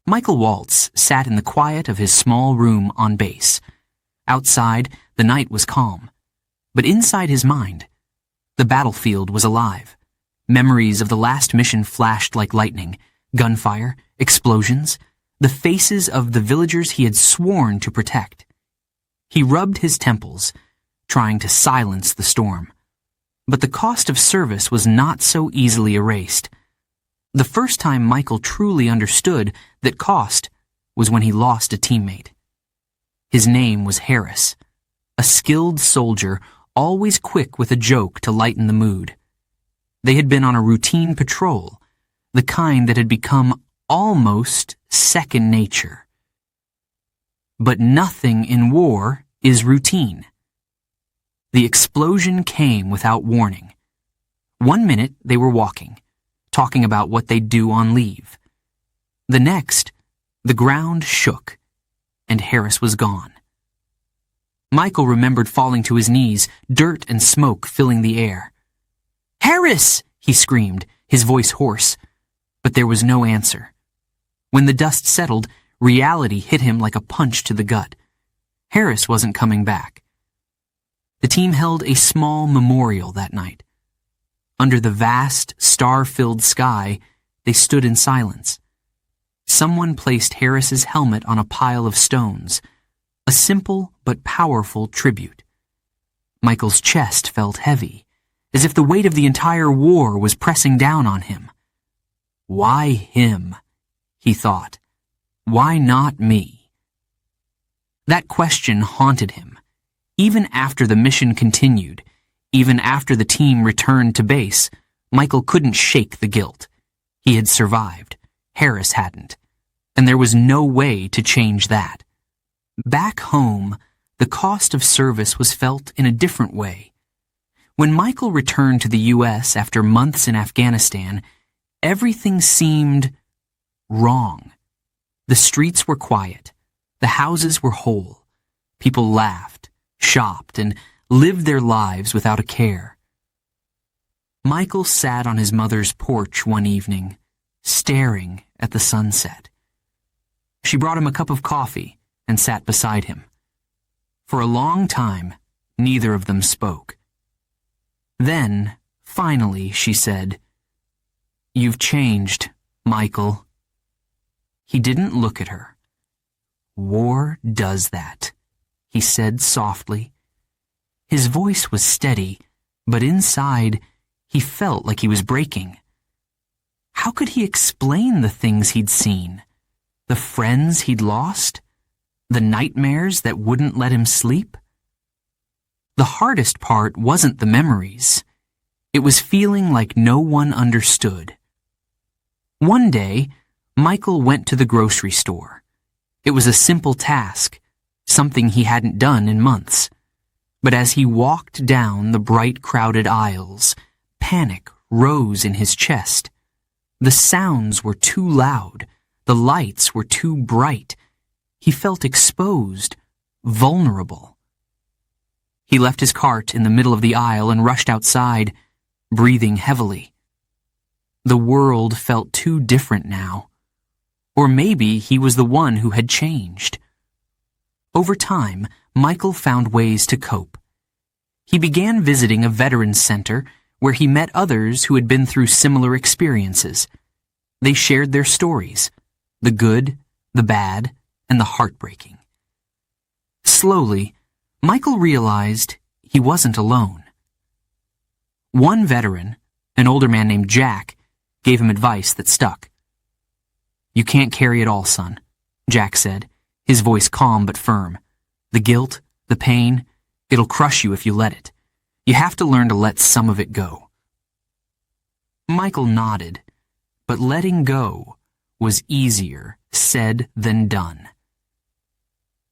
Michael Waltz sat in the quiet of his small room on base. Outside, the night was calm. But inside his mind, the battlefield was alive. Memories of the last mission flashed like lightning. Gunfire, explosions, the faces of the villagers he had sworn to protect. He rubbed his temples, trying to silence the storm. But the cost of service was not so easily erased. The first time Michael truly understood that cost was when he lost a teammate. His name was Harris, a skilled soldier, always quick with a joke to lighten the mood. They had been on a routine patrol, the kind that had become almost second nature. But nothing in war is routine. The explosion came without warning. 1 minute they were walking, talking about what they'd do on leave. The next, the ground shook, and Harris was gone. Michael remembered falling to his knees, dirt and smoke filling the air. "Harris!" he screamed, his voice hoarse. But there was no answer. When the dust settled, reality hit him like a punch to the gut. Harris wasn't coming back. The team held a small memorial that night. Under the vast, star-filled sky, they stood in silence. Someone placed Harris's helmet on a pile of stones, a simple but powerful tribute. Michael's chest felt heavy, as if the weight of the entire war was pressing down on him. Why him? He thought. Why not me? That question haunted him. Even after the mission continued, even after the team returned to base, Michael couldn't shake the guilt. He had survived. Harris hadn't. And there was no way to change that. Back home, the cost of service was felt in a different way. When Michael returned to the U.S. after months in Afghanistan, everything seemed wrong. The streets were quiet. The houses were whole. People laughed, shopped, and lived their lives without a care. Michael sat on his mother's porch one evening, staring at the sunset. She brought him a cup of coffee and sat beside him. For a long time, neither of them spoke. Then, finally, she said, "You've changed, Michael." He didn't look at her. "War does that," he said softly. His voice was steady, but inside, he felt like he was breaking. How could he explain the things he'd seen? The friends he'd lost? The nightmares that wouldn't let him sleep? The hardest part wasn't the memories. It was feeling like no one understood. One day, Michael went to the grocery store. It was a simple task, something he hadn't done in months. But as he walked down the bright, crowded aisles, panic rose in his chest. The sounds were too loud. The lights were too bright. He felt exposed, vulnerable. He left his cart in the middle of the aisle and rushed outside, breathing heavily. The world felt too different now. Or maybe he was the one who had changed. Over time, Michael found ways to cope. He began visiting a veterans center where he met others who had been through similar experiences. They shared their stories, the good, the bad, and the heartbreaking. Slowly, Michael realized he wasn't alone. One veteran, an older man named Jack, gave him advice that stuck. "You can't carry it all, son," Jack said, his voice calm but firm. "The guilt, the pain, it'll crush you if you let it. You have to learn to let some of it go." Michael nodded, but letting go was easier said than done.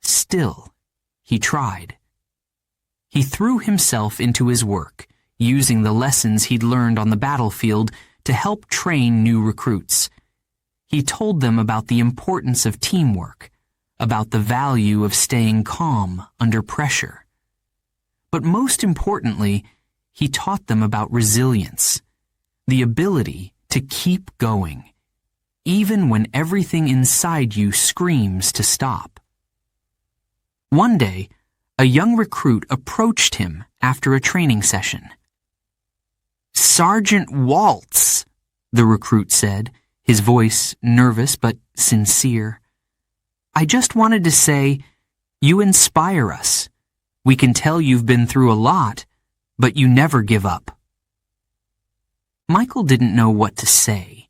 Still, he tried. He threw himself into his work, using the lessons he'd learned on the battlefield to help train new recruits. He told them about the importance of teamwork, about the value of staying calm under pressure. But most importantly, he taught them about resilience, the ability to keep going, even when everything inside you screams to stop. One day, a young recruit approached him after a training session. "Sergeant Waltz," the recruit said, his voice nervous but sincere. "I just wanted to say, you inspire us. We can tell you've been through a lot, but you never give up." Michael didn't know what to say.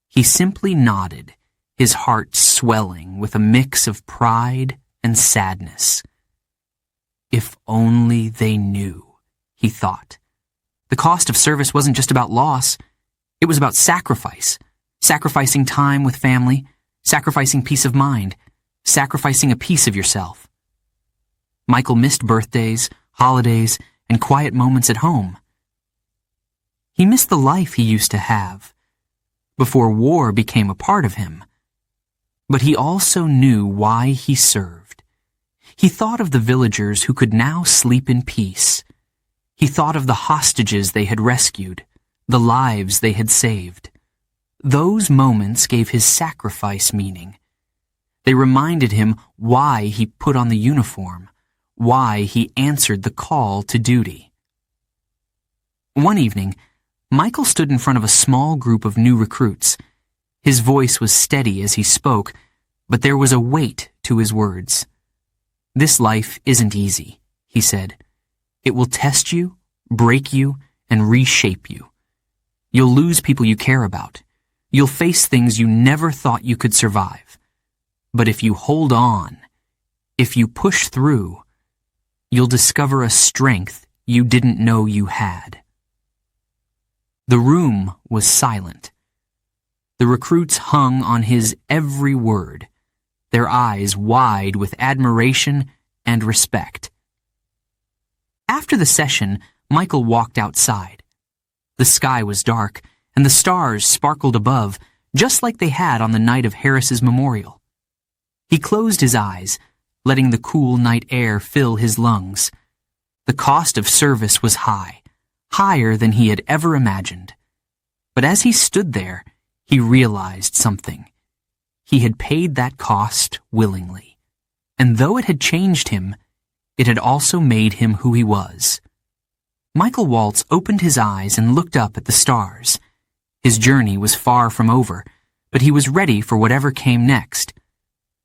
He simply nodded, his heart swelling with a mix of pride and sadness. If only they knew, he thought. The cost of service wasn't just about loss. It was about sacrifice. Sacrificing time with family, sacrificing peace of mind, sacrificing a piece of yourself. Michael missed birthdays, holidays, and quiet moments at home. He missed the life he used to have, before war became a part of him. But he also knew why he served. He thought of the villagers who could now sleep in peace. He thought of the hostages they had rescued, the lives they had saved. Those moments gave his sacrifice meaning. They reminded him why he put on the uniform, why he answered the call to duty. One evening, Michael stood in front of a small group of new recruits. His voice was steady as he spoke, but there was a weight to his words. "This life isn't easy," he said. "It will test you, break you, and reshape you. You'll lose people you care about. You'll face things you never thought you could survive. But if you hold on, if you push through, you'll discover a strength you didn't know you had." The room was silent. The recruits hung on his every word, their eyes wide with admiration and respect. After the session, Michael walked outside. The sky was dark, and the stars sparkled above, just like they had on the night of Harris's memorial. He closed his eyes, letting the cool night air fill his lungs. The cost of service was high, higher than he had ever imagined. But as he stood there, he realized something. He had paid that cost willingly, and though it had changed him, it had also made him who he was. Michael Waltz opened his eyes and looked up at the stars. His journey was far from over, but he was ready for whatever came next.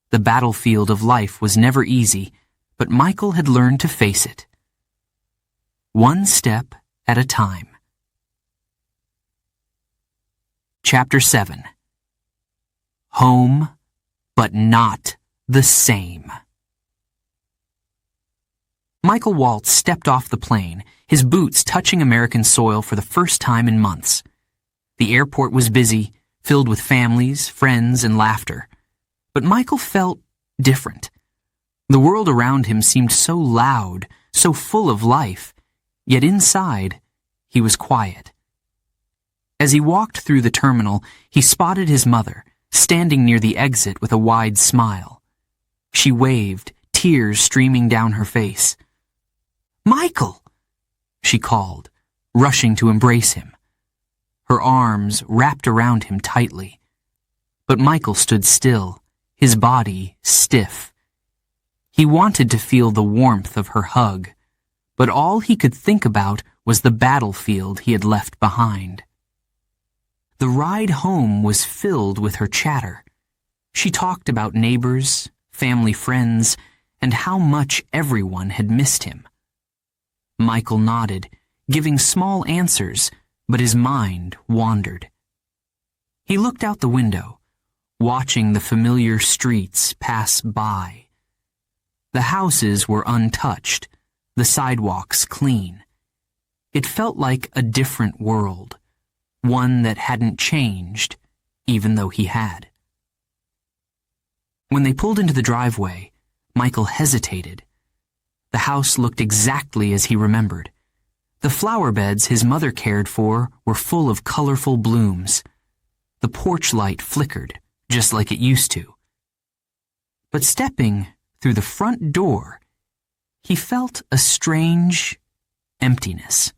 The battlefield of life was never easy, but Michael had learned to face it. One step at a time. Chapter 7. Home, but not the same. Michael Waltz stepped off the plane, his boots touching American soil for the first time in months. The airport was busy, filled with families, friends, and laughter. But Michael felt different. The world around him seemed so loud, so full of life, yet inside, he was quiet. As he walked through the terminal, he spotted his mother, standing near the exit with a wide smile. She waved, tears streaming down her face. "Michael!" she called, rushing to embrace him. Her arms wrapped around him tightly. But Michael stood still, his body stiff. He wanted to feel the warmth of her hug, but all he could think about was the battlefield he had left behind. The ride home was filled with her chatter. She talked about neighbors, family friends, and how much everyone had missed him. Michael nodded, giving small answers, but his mind wandered. He looked out the window, watching the familiar streets pass by. The houses were untouched, the sidewalks clean. It felt like a different world, one that hadn't changed, even though he had. When they pulled into the driveway, Michael hesitated. The house looked exactly as he remembered. The flower beds his mother cared for were full of colorful blooms. The porch light flickered, just like it used to. But stepping through the front door, he felt a strange emptiness.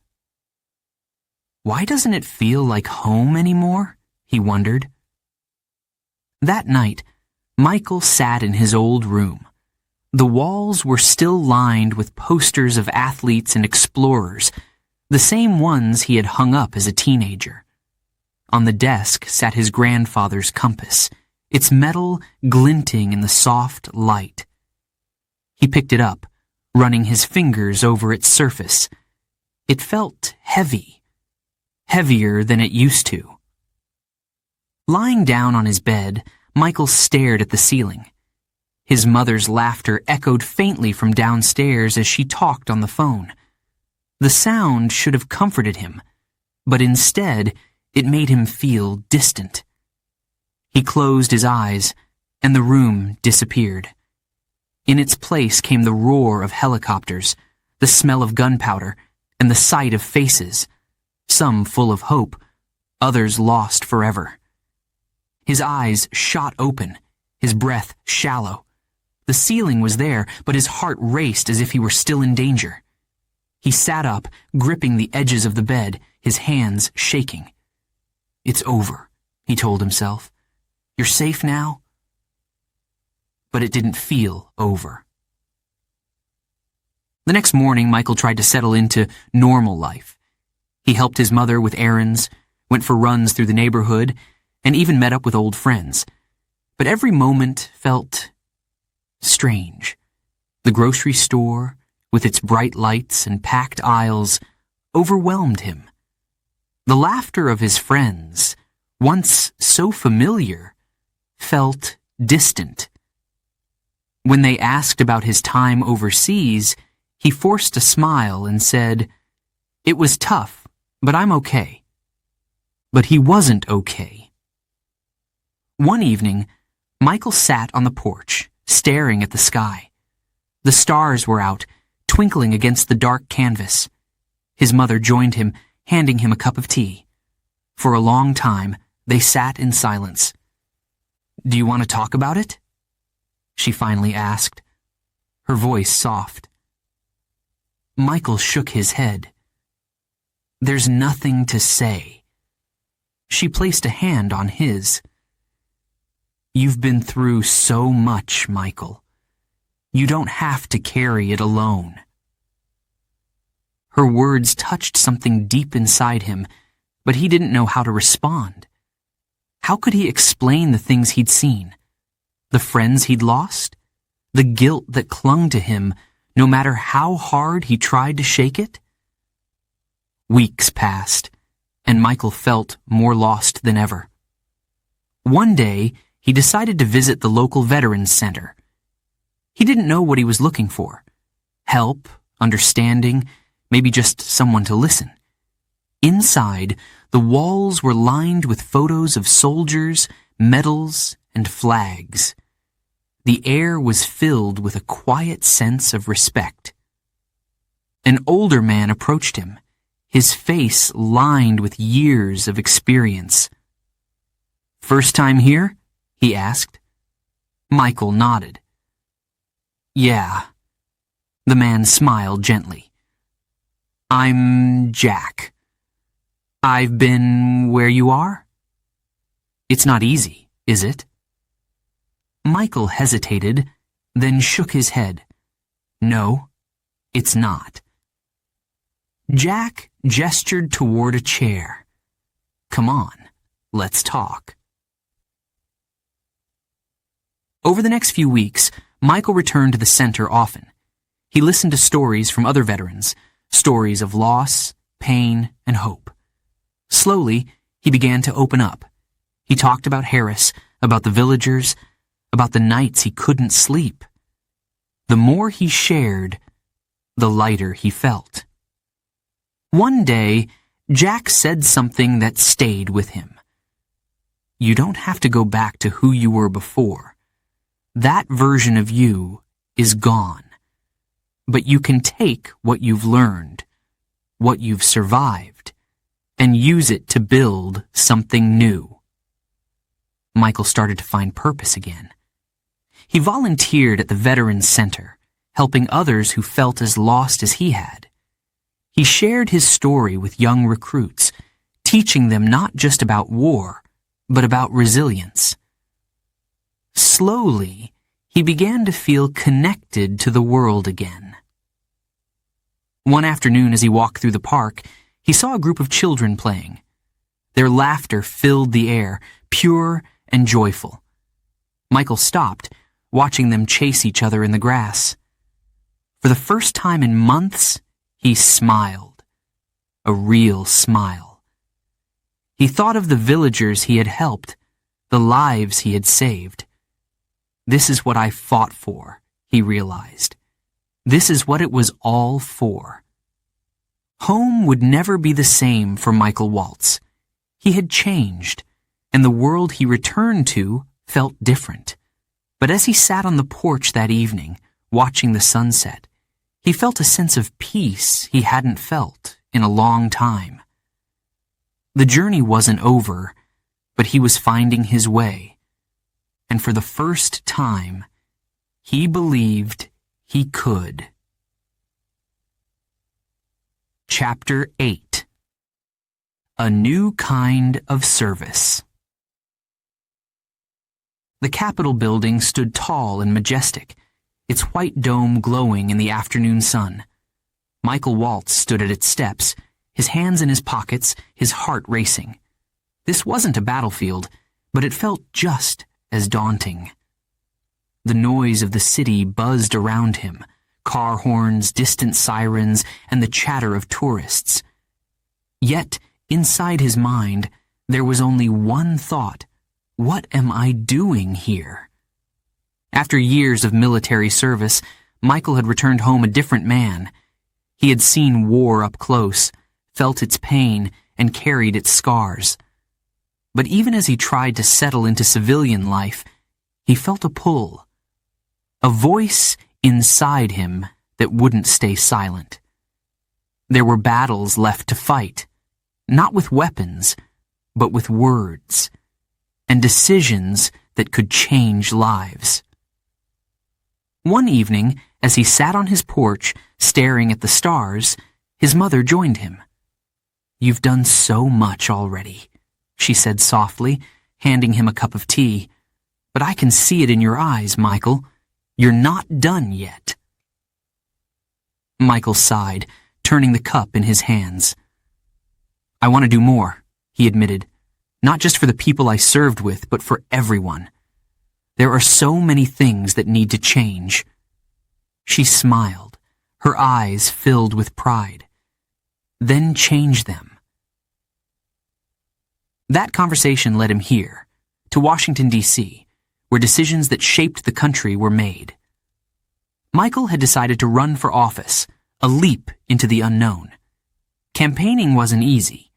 Why doesn't it feel like home anymore? He wondered. That night, Michael sat in his old room. The walls were still lined with posters of athletes and explorers, the same ones he had hung up as a teenager. On the desk sat his grandfather's compass, its metal glinting in the soft light. He picked it up, running his fingers over its surface. It felt heavy, heavier than it used to. Lying down on his bed, Michael stared at the ceiling. His mother's laughter echoed faintly from downstairs as she talked on the phone. The sound should have comforted him, but instead it made him feel distant. He closed his eyes, and the room disappeared. In its place came the roar of helicopters, the smell of gunpowder, and the sight of faces, some full of hope, others lost forever. His eyes shot open, his breath shallow. The ceiling was there, but his heart raced as if he were still in danger. He sat up, gripping the edges of the bed, his hands shaking. "It's over," he told himself. "You're safe now?" But it didn't feel over. The next morning, Michael tried to settle into normal life. He helped his mother with errands, went for runs through the neighborhood, and even met up with old friends. But every moment felt strange. The grocery store, with its bright lights and packed aisles, overwhelmed him. The laughter of his friends, once so familiar, felt distant. When they asked about his time overseas, he forced a smile and said, "It was tough, but I'm okay." But he wasn't okay. One evening, Michael sat on the porch, staring at the sky. The stars were out, twinkling against the dark canvas. His mother joined him, handing him a cup of tea. For a long time, they sat in silence. "Do you want to talk about it?" she finally asked, her voice soft. Michael shook his head. "There's nothing to say." She placed a hand on his. "You've been through so much, Michael. You don't have to carry it alone." Her words touched something deep inside him, but he didn't know how to respond. How could he explain the things he'd seen? The friends he'd lost? The guilt that clung to him, no matter how hard he tried to shake it? Weeks passed, and Michael felt more lost than ever. One day, he decided to visit the local Veterans Center. He didn't know what he was looking for. Help, understanding, maybe just someone to listen. Inside, the walls were lined with photos of soldiers, medals, and flags. The air was filled with a quiet sense of respect. An older man approached him, his face lined with years of experience. "First time here?" he asked. Michael nodded. "Yeah." The man smiled gently. "I'm Jack. I've been where you are?" "It's not easy, is it?" Michael hesitated, then shook his head. "No, it's not." Jack gestured toward a chair. "Come on, let's talk." Over the next few weeks, Michael returned to the center often. He listened to stories from other veterans, stories of loss, pain, and hope. Slowly, he began to open up. He talked about Harris, about the villagers, about the nights he couldn't sleep. The more he shared, the lighter he felt. One day, Jack said something that stayed with him. "You don't have to go back to who you were before. That version of you is gone. But you can take what you've learned, what you've survived, and use it to build something new." Michael started to find purpose again. He volunteered at the Veterans Center, helping others who felt as lost as he had. He shared his story with young recruits, teaching them not just about war, but about resilience. Slowly, he began to feel connected to the world again. One afternoon as he walked through the park, he saw a group of children playing. Their laughter filled the air, pure and joyful. Michael stopped, watching them chase each other in the grass. For the first time in months, he smiled. A real smile. He thought of the villagers he had helped, the lives he had saved. "This is what I fought for," he realized. This is what it was all for. Home would never be the same for Michael Waltz. He had changed, and the world he returned to felt different. But as he sat on the porch that evening, watching the sunset, he felt a sense of peace he hadn't felt in a long time. The journey wasn't over, but he was finding his way. And for the first time, he believed he could. Chapter 8. A New Kind of Service. The Capitol building stood tall and majestic, its white dome glowing in the afternoon sun. Michael Waltz stood at its steps, his hands in his pockets, his heart racing. This wasn't a battlefield, but it felt just as daunting. The noise of the city buzzed around him, car horns, distant sirens, and the chatter of tourists. Yet, inside his mind, there was only one thought: what am I doing here? After years of military service, Michael had returned home a different man. He had seen war up close, felt its pain, and carried its scars. But even as he tried to settle into civilian life, he felt a pull. A voice inside him that wouldn't stay silent. There were battles left to fight, not with weapons, but with words, and decisions that could change lives. One evening, as he sat on his porch, staring at the stars, his mother joined him. "You've done so much already," she said softly, handing him a cup of tea. "But I can see it in your eyes, Michael. You're not done yet." Michael sighed, turning the cup in his hands. "I want to do more," he admitted. "Not just for the people I served with, but for everyone. There are so many things that need to change." She smiled, her eyes filled with pride. "Then change them." That conversation led him here, to Washington, D.C., where decisions that shaped the country were made. Michael had decided to run for office, a leap into the unknown. Campaigning wasn't easy.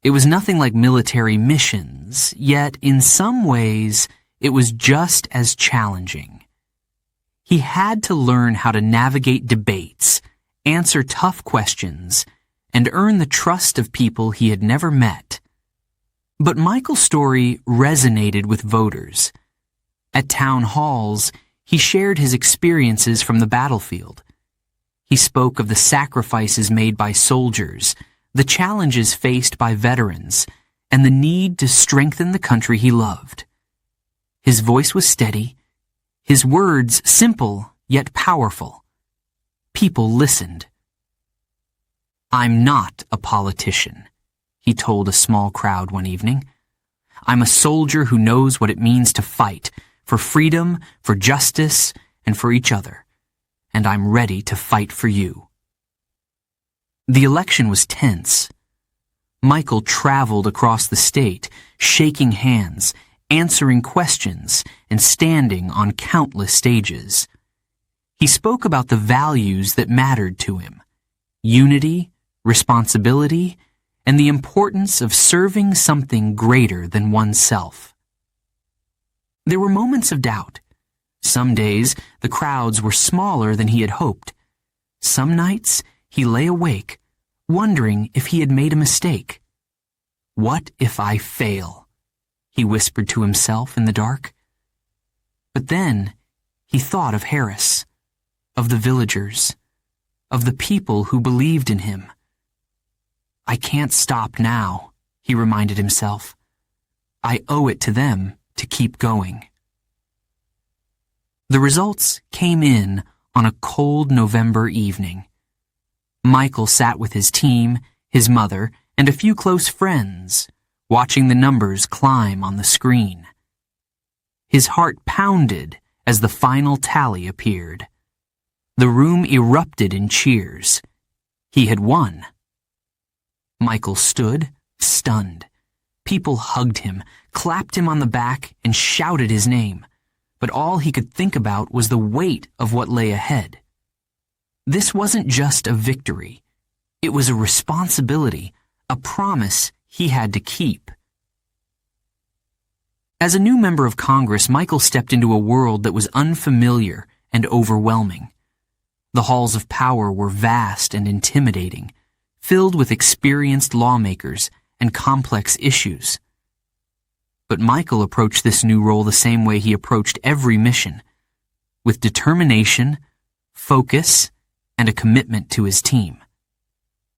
It was nothing like military missions, yet in some ways it was just as challenging. He had to learn how to navigate debates, answer tough questions, and earn the trust of people he had never met. But Michael's story resonated with voters. At town halls, he shared his experiences from the battlefield. He spoke of the sacrifices made by soldiers, the challenges faced by veterans, and the need to strengthen the country he loved. His voice was steady, his words simple yet powerful. People listened. "I'm not a politician," he told a small crowd one evening. "I'm a soldier who knows what it means to fight, for freedom, for justice, and for each other. And I'm ready to fight for you." The election was tense. Michael traveled across the state, shaking hands, answering questions, and standing on countless stages. He spoke about the values that mattered to him: unity, responsibility, and the importance of serving something greater than oneself. There were moments of doubt. Some days, the crowds were smaller than he had hoped. Some nights, he lay awake, wondering if he had made a mistake. "What if I fail?" he whispered to himself in the dark. But then, he thought of Harris, of the villagers, of the people who believed in him. "I can't stop now," he reminded himself. "I owe it to them to keep going." The results came in on a cold November evening. Michael sat with his team, his mother, and a few close friends, watching the numbers climb on the screen. His heart pounded as the final tally appeared. The room erupted in cheers. He had won. Michael stood, stunned. People hugged him, clapped him on the back, and shouted his name. But all he could think about was the weight of what lay ahead. This wasn't just a victory. It was a responsibility, a promise he had to keep. As a new member of Congress, Michael stepped into a world that was unfamiliar and overwhelming. The halls of power were vast and intimidating, filled with experienced lawmakers and complex issues. But Michael approached this new role the same way he approached every mission, with determination, focus, and a commitment to his team.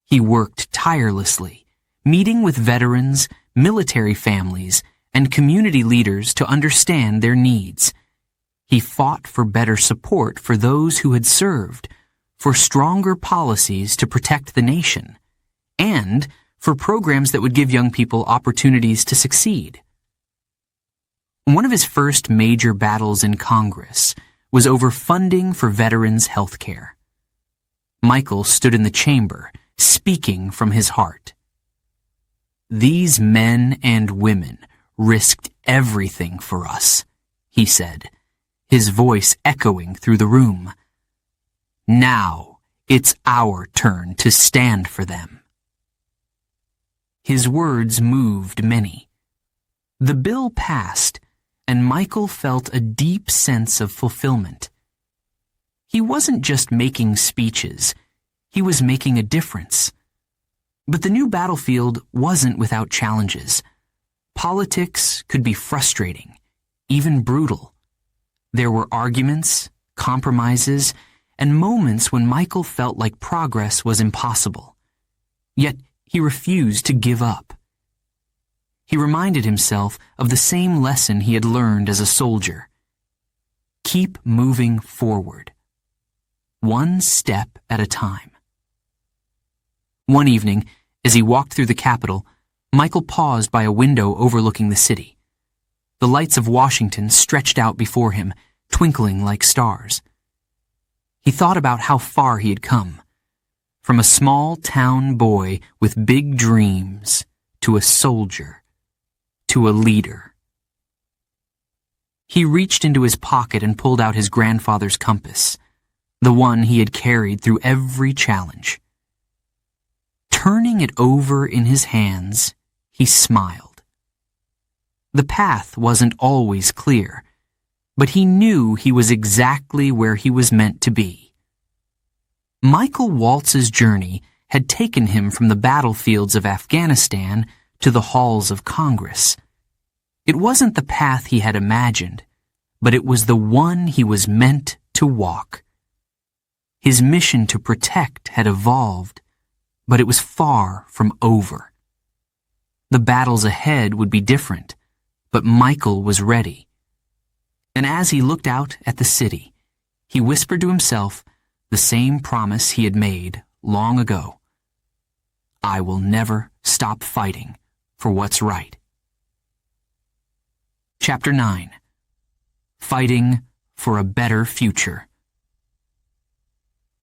He worked tirelessly, meeting with veterans, military families, and community leaders to understand their needs. He fought for better support for those who had served, for stronger policies to protect the nation, and for programs that would give young people opportunities to succeed. One of his first major battles in Congress was over funding for veterans' health care. Michael stood in the chamber, speaking from his heart. "These men and women risked everything for us," he said, his voice echoing through the room. "Now it's our turn to stand for them." His words moved many. The bill passed, and Michael felt a deep sense of fulfillment. He wasn't just making speeches, he was making a difference. But the new battlefield wasn't without challenges. Politics could be frustrating, even brutal. There were arguments, compromises, and moments when Michael felt like progress was impossible. Yet he refused to give up. He reminded himself of the same lesson he had learned as a soldier. Keep moving forward, one step at a time. One evening, as he walked through the Capitol, Michael paused by a window overlooking the city. The lights of Washington stretched out before him, twinkling like stars. He thought about how far he had come, from a small town boy with big dreams to a soldier, to a leader. He reached into his pocket and pulled out his grandfather's compass, the one he had carried through every challenge. Turning it over in his hands, he smiled. The path wasn't always clear, but he knew he was exactly where he was meant to be. Michael Waltz's journey had taken him from the battlefields of Afghanistan to the halls of Congress. It wasn't the path he had imagined, but it was the one he was meant to walk. His mission to protect had evolved, but it was far from over. The battles ahead would be different, but Michael was ready. And as he looked out at the city, he whispered to himself the same promise he had made long ago. I will never stop fighting for what's right. Chapter 9. Fighting for a Better Future.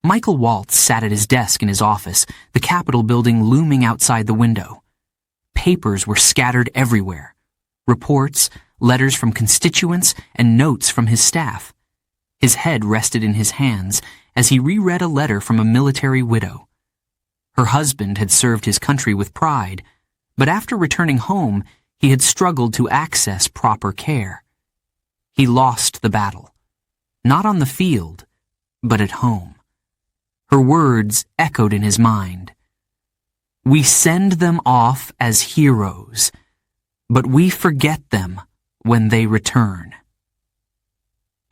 Michael Waltz sat at his desk in his office, the Capitol building looming outside the window. Papers were scattered everywhere. Reports, letters from constituents, and notes from his staff. His head rested in his hands as he reread a letter from a military widow. Her husband had served his country with pride, but after returning home, he had struggled to access proper care. He lost the battle, not on the field, but at home. Her words echoed in his mind. We send them off as heroes, but we forget them when they return.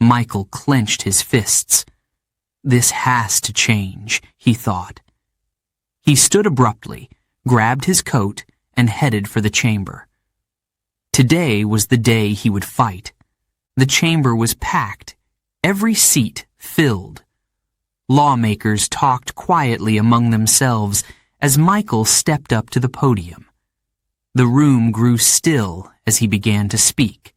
Michael clenched his fists. This has to change, he thought. He stood abruptly, grabbed his coat, and headed for the chamber. Today was the day he would fight. The chamber was packed, every seat filled. Lawmakers talked quietly among themselves as Michael stepped up to the podium. The room grew still as he began to speak.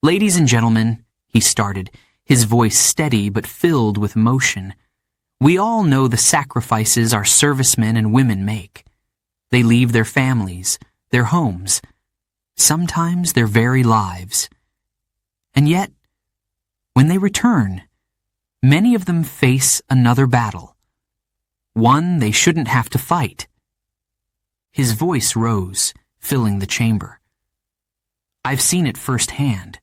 Ladies and gentlemen, he started, his voice steady but filled with emotion. We all know the sacrifices our servicemen and women make. They leave their families, their homes, sometimes their very lives. And yet, when they return, many of them face another battle, one they shouldn't have to fight. His voice rose, filling the chamber. I've seen it firsthand.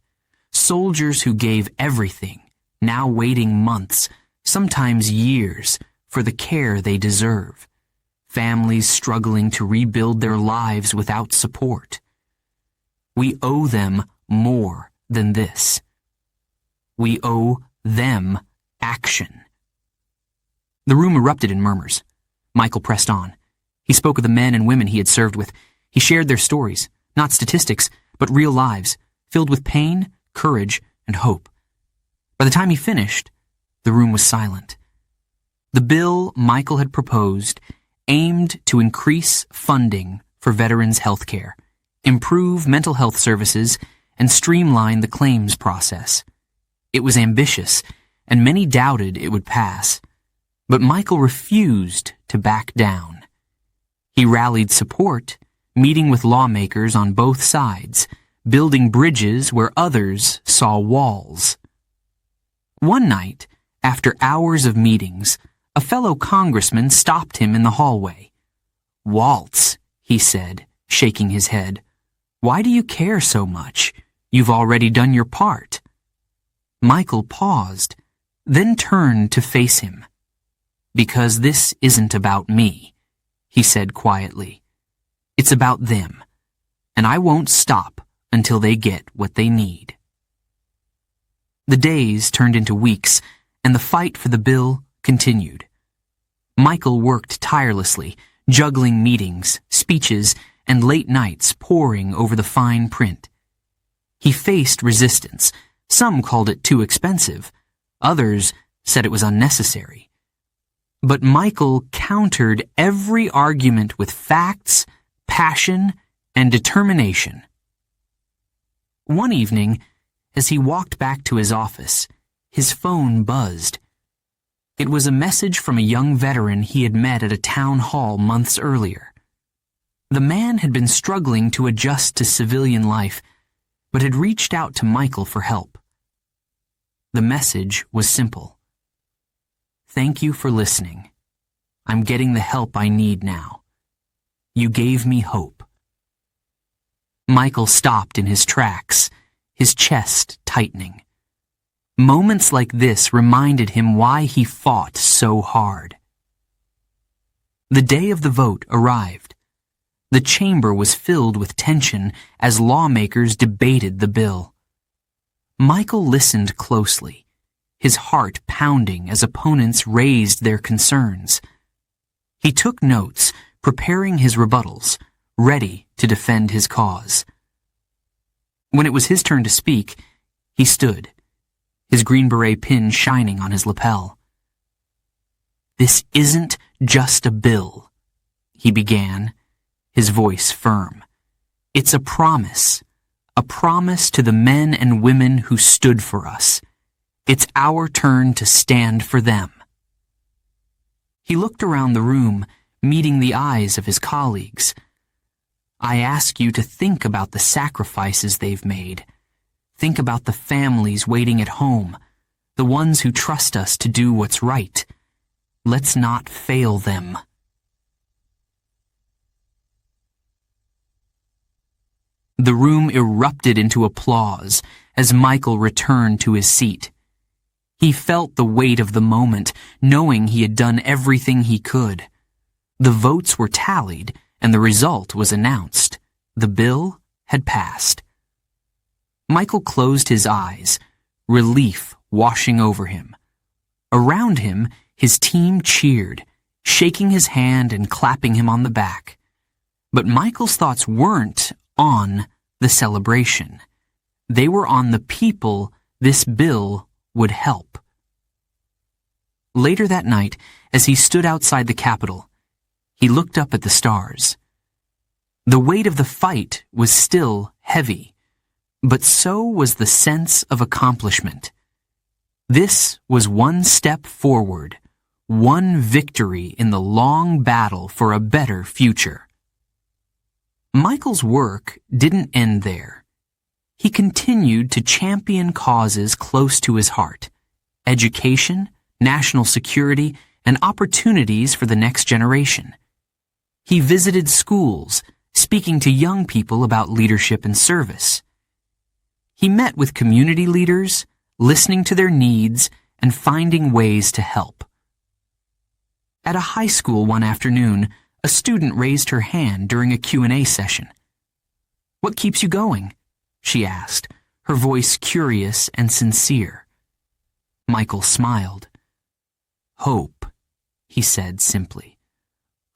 Soldiers who gave everything, now waiting months, sometimes years, for the care they deserve. Families struggling to rebuild their lives without support. We owe them more than this. We owe them action. The room erupted in murmurs. Michael pressed on. He spoke of the men and women he had served with. He shared their stories, not statistics, but real lives, filled with pain, courage, and hope. By the time he finished, the room was silent. The bill Michael had proposed, aimed to increase funding for veterans' health care, improve mental health services, and streamline the claims process. It was ambitious, and many doubted it would pass. But Michael refused to back down. He rallied support, meeting with lawmakers on both sides, building bridges where others saw walls. One night, after hours of meetings, a fellow congressman stopped him in the hallway. "Waltz," he said, shaking his head. "Why do you care so much? You've already done your part." Michael paused, then turned to face him. "Because this isn't about me," he said quietly. "It's about them, and I won't stop until they get what they need." The days turned into weeks, and the fight for the bill continued. Michael worked tirelessly, juggling meetings, speeches, and late nights poring over the fine print. He faced resistance. Some called it too expensive. Others said it was unnecessary. But Michael countered every argument with facts, passion, and determination. One evening, as he walked back to his office, his phone buzzed. It was a message from a young veteran he had met at a town hall months earlier. The man had been struggling to adjust to civilian life, but had reached out to Michael for help. The message was simple. "Thank you for listening. I'm getting the help I need now. You gave me hope." Michael stopped in his tracks, his chest tightening. Moments like this reminded him why he fought so hard. The day of the vote arrived. The chamber was filled with tension as lawmakers debated the bill. Michael listened closely, his heart pounding as opponents raised their concerns. He took notes, preparing his rebuttals, ready to defend his cause. When it was his turn to speak, he stood, his green beret pin shining on his lapel. "This isn't just a bill," he began, his voice firm. "It's a promise to the men and women who stood for us. It's our turn to stand for them." He looked around the room, meeting the eyes of his colleagues. "I ask you to think about the sacrifices they've made. Think about the families waiting at home, the ones who trust us to do what's right. Let's not fail them." The room erupted into applause as Michael returned to his seat. He felt the weight of the moment, knowing he had done everything he could. The votes were tallied, and the result was announced. The bill had passed. Michael closed his eyes, relief washing over him. Around him, his team cheered, shaking his hand and clapping him on the back. But Michael's thoughts weren't on the celebration. They were on the people this bill would help. Later that night, as he stood outside the Capitol, he looked up at the stars. The weight of the fight was still heavy, but so was the sense of accomplishment. This was one step forward, one victory in the long battle for a better future. Michael's work didn't end there. He continued to champion causes close to his heart: education, national security, and opportunities for the next generation. He visited schools, speaking to young people about leadership and service. He met with community leaders, listening to their needs and finding ways to help. At a high school one afternoon, a student raised her hand during a Q&A session. "What keeps you going?" she asked, her voice curious and sincere. Michael smiled. "Hope," he said simply.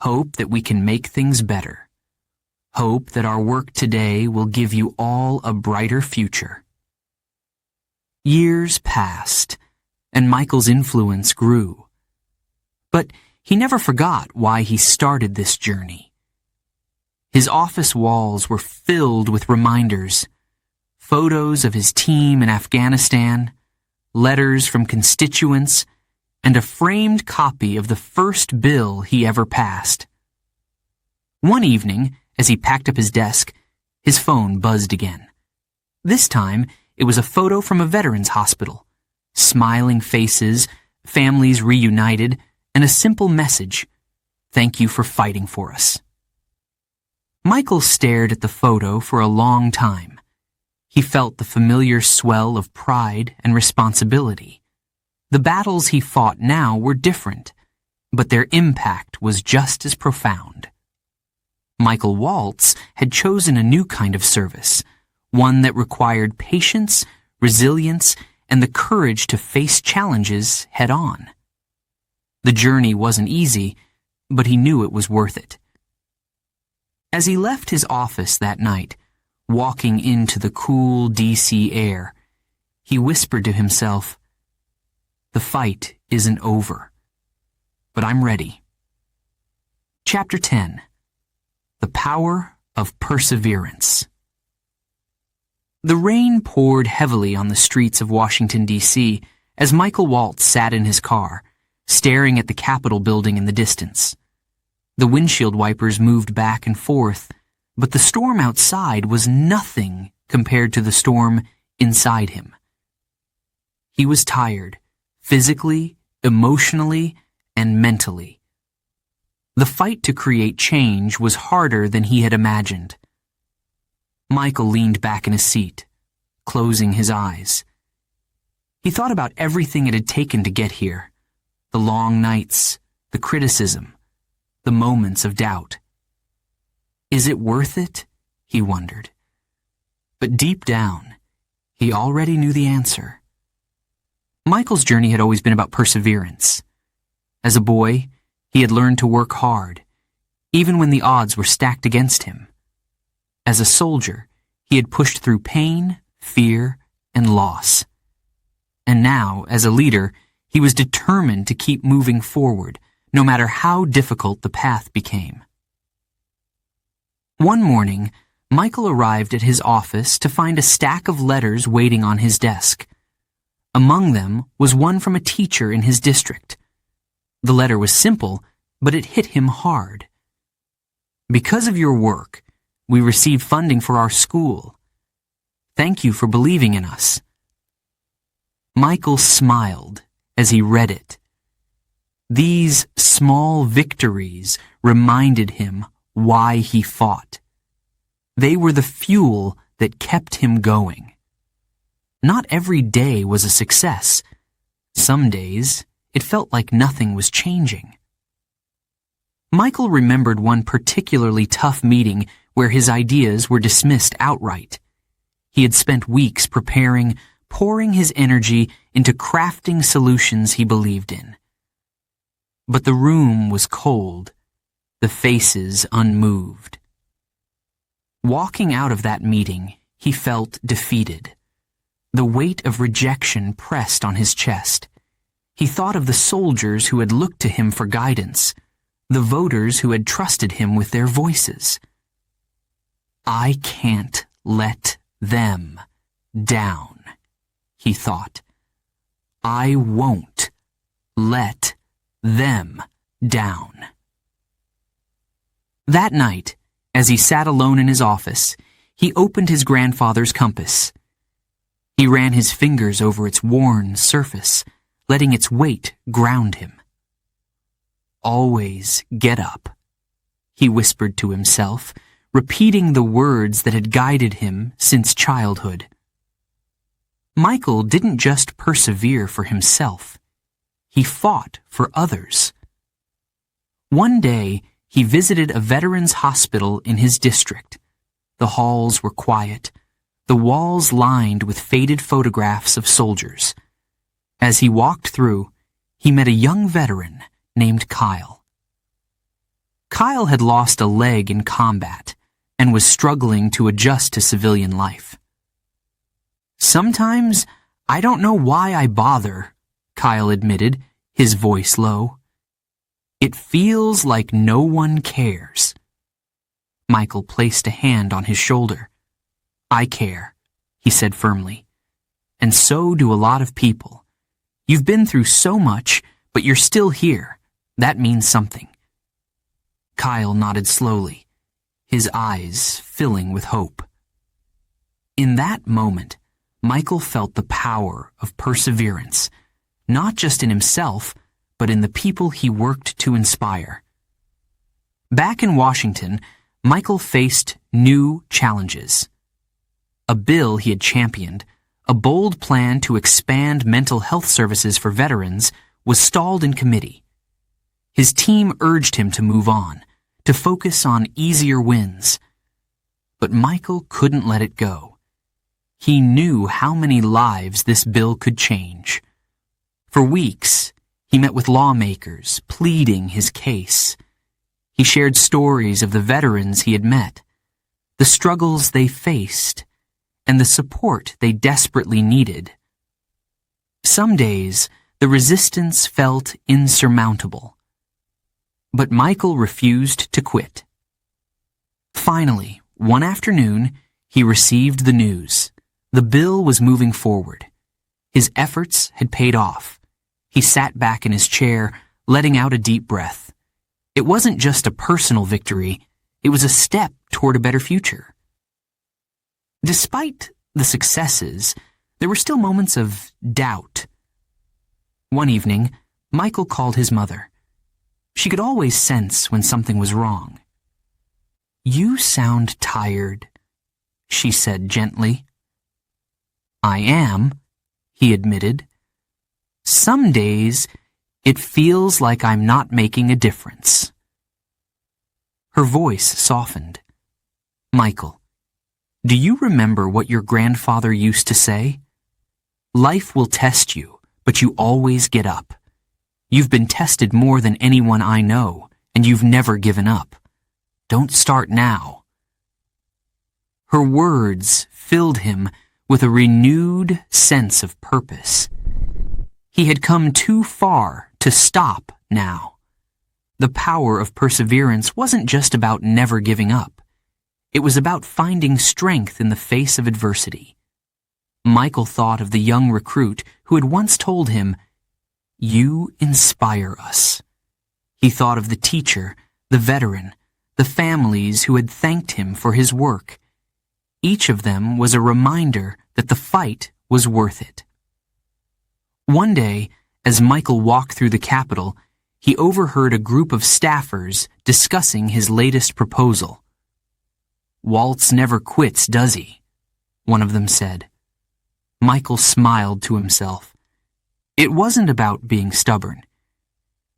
"Hope that we can make things better. Hope that our work today will give you all a brighter future." Years passed, and Michael's influence grew. But He never forgot why he started this journey. His office walls were filled with reminders, photos of his team in Afghanistan, letters from constituents, and a framed copy of the first bill he ever passed. One evening, as he packed up his desk, his phone buzzed again. This time, it was a photo from a veterans hospital. Smiling faces, families reunited, and a simple message: "Thank you for fighting for us." Michael stared at the photo for a long time. He felt the familiar swell of pride and responsibility. The battles he fought now were different, but their impact was just as profound. Michael Waltz had chosen a new kind of service, one that required patience, resilience, and the courage to face challenges head-on. The journey wasn't easy, but he knew it was worth it. As he left his office that night, walking into the cool D.C. air, he whispered to himself, "The fight isn't over, but I'm ready." Chapter 10. The Power of Perseverance. The rain poured heavily on the streets of Washington, D.C. as Michael Waltz sat in his car, staring at the Capitol building in the distance. The windshield wipers moved back and forth, but the storm outside was nothing compared to the storm inside him. He was tired, physically, emotionally, and mentally. The fight to create change was harder than he had imagined. Michael leaned back in his seat, closing his eyes. He thought about everything it had taken to get here: the long nights, the criticism, the moments of doubt. Is it worth it? He wondered. But deep down, he already knew the answer. Michael's journey had always been about perseverance. As a boy, he had learned to work hard, even when the odds were stacked against him. As a soldier, he had pushed through pain, fear, and loss. And now, as a leader, he was determined to keep moving forward, no matter how difficult the path became. One morning, Michael arrived at his office to find a stack of letters waiting on his desk. Among them was one from a teacher in his district. The letter was simple, but it hit him hard. "Because of your work, we received funding for our school. Thank you for believing in us." Michael smiled as he read it. These small victories reminded him why he fought. They were the fuel that kept him going. Not every day was a success. Some days, it felt like nothing was changing. Michael remembered one particularly tough meeting where his ideas were dismissed outright. He had spent weeks preparing, pouring his energy into crafting solutions he believed in. But the room was cold, the faces unmoved. Walking out of that meeting, he felt defeated. The weight of rejection pressed on his chest. He thought of the soldiers who had looked to him for guidance, the voters who had trusted him with their voices. "I can't let them down," he thought. "I won't let them down." That night, as he sat alone in his office, he opened his grandfather's compass. He ran his fingers over its worn surface, letting its weight ground him. "Always get up," he whispered to himself, repeating the words that had guided him since childhood. Michael didn't just persevere for himself. He fought for others. One day, he visited a veterans hospital in his district. The halls were quiet, the walls lined with faded photographs of soldiers. As he walked through, he met a young veteran named Kyle. Kyle had lost a leg in combat and was struggling to adjust to civilian life. "Sometimes I don't know why I bother," Kyle admitted, his voice low. It feels like no one cares. Michael placed a hand on his shoulder. I care, he said firmly. And so do a lot of people. You've been through so much, but you're still here. That means something. Kyle nodded slowly, his eyes filling with hope. In that moment, Michael felt the power of perseverance, not just in himself, but in the people he worked to inspire. Back in Washington, Michael faced new challenges. A bill he had championed, a bold plan to expand mental health services for veterans, was stalled in committee. His team urged him to move on, to focus on easier wins. But Michael couldn't let it go. He knew how many lives this bill could change. For weeks, he met with lawmakers, pleading his case. He shared stories of the veterans he had met, the struggles they faced, and the support they desperately needed. Some days, the resistance felt insurmountable. But Michael refused to quit. Finally, one afternoon, he received the news. The bill was moving forward. His efforts had paid off. He sat back in his chair, letting out a deep breath. It wasn't just a personal victory, it was a step toward a better future. Despite the successes, there were still moments of doubt. One evening, Michael called his mother. She could always sense when something was wrong. "You sound tired," she said gently. "I am," he admitted. "Some days, it feels like I'm not making a difference." Her voice softened. "Michael, do you remember what your grandfather used to say? Life will test you, but you always get up. You've been tested more than anyone I know, and you've never given up. Don't start now." Her words filled him with a renewed sense of purpose. He had come too far to stop now. The power of perseverance wasn't just about never giving up. It was about finding strength in the face of adversity. Michael thought of the young recruit who had once told him, "You inspire us." He thought of the teacher, the veteran, the families who had thanked him for his work. Each of them was a reminder that the fight was worth it. One day, as Michael walked through the Capitol, he overheard a group of staffers discussing his latest proposal. "Waltz never quits, does he?" one of them said. Michael smiled to himself. It wasn't about being stubborn.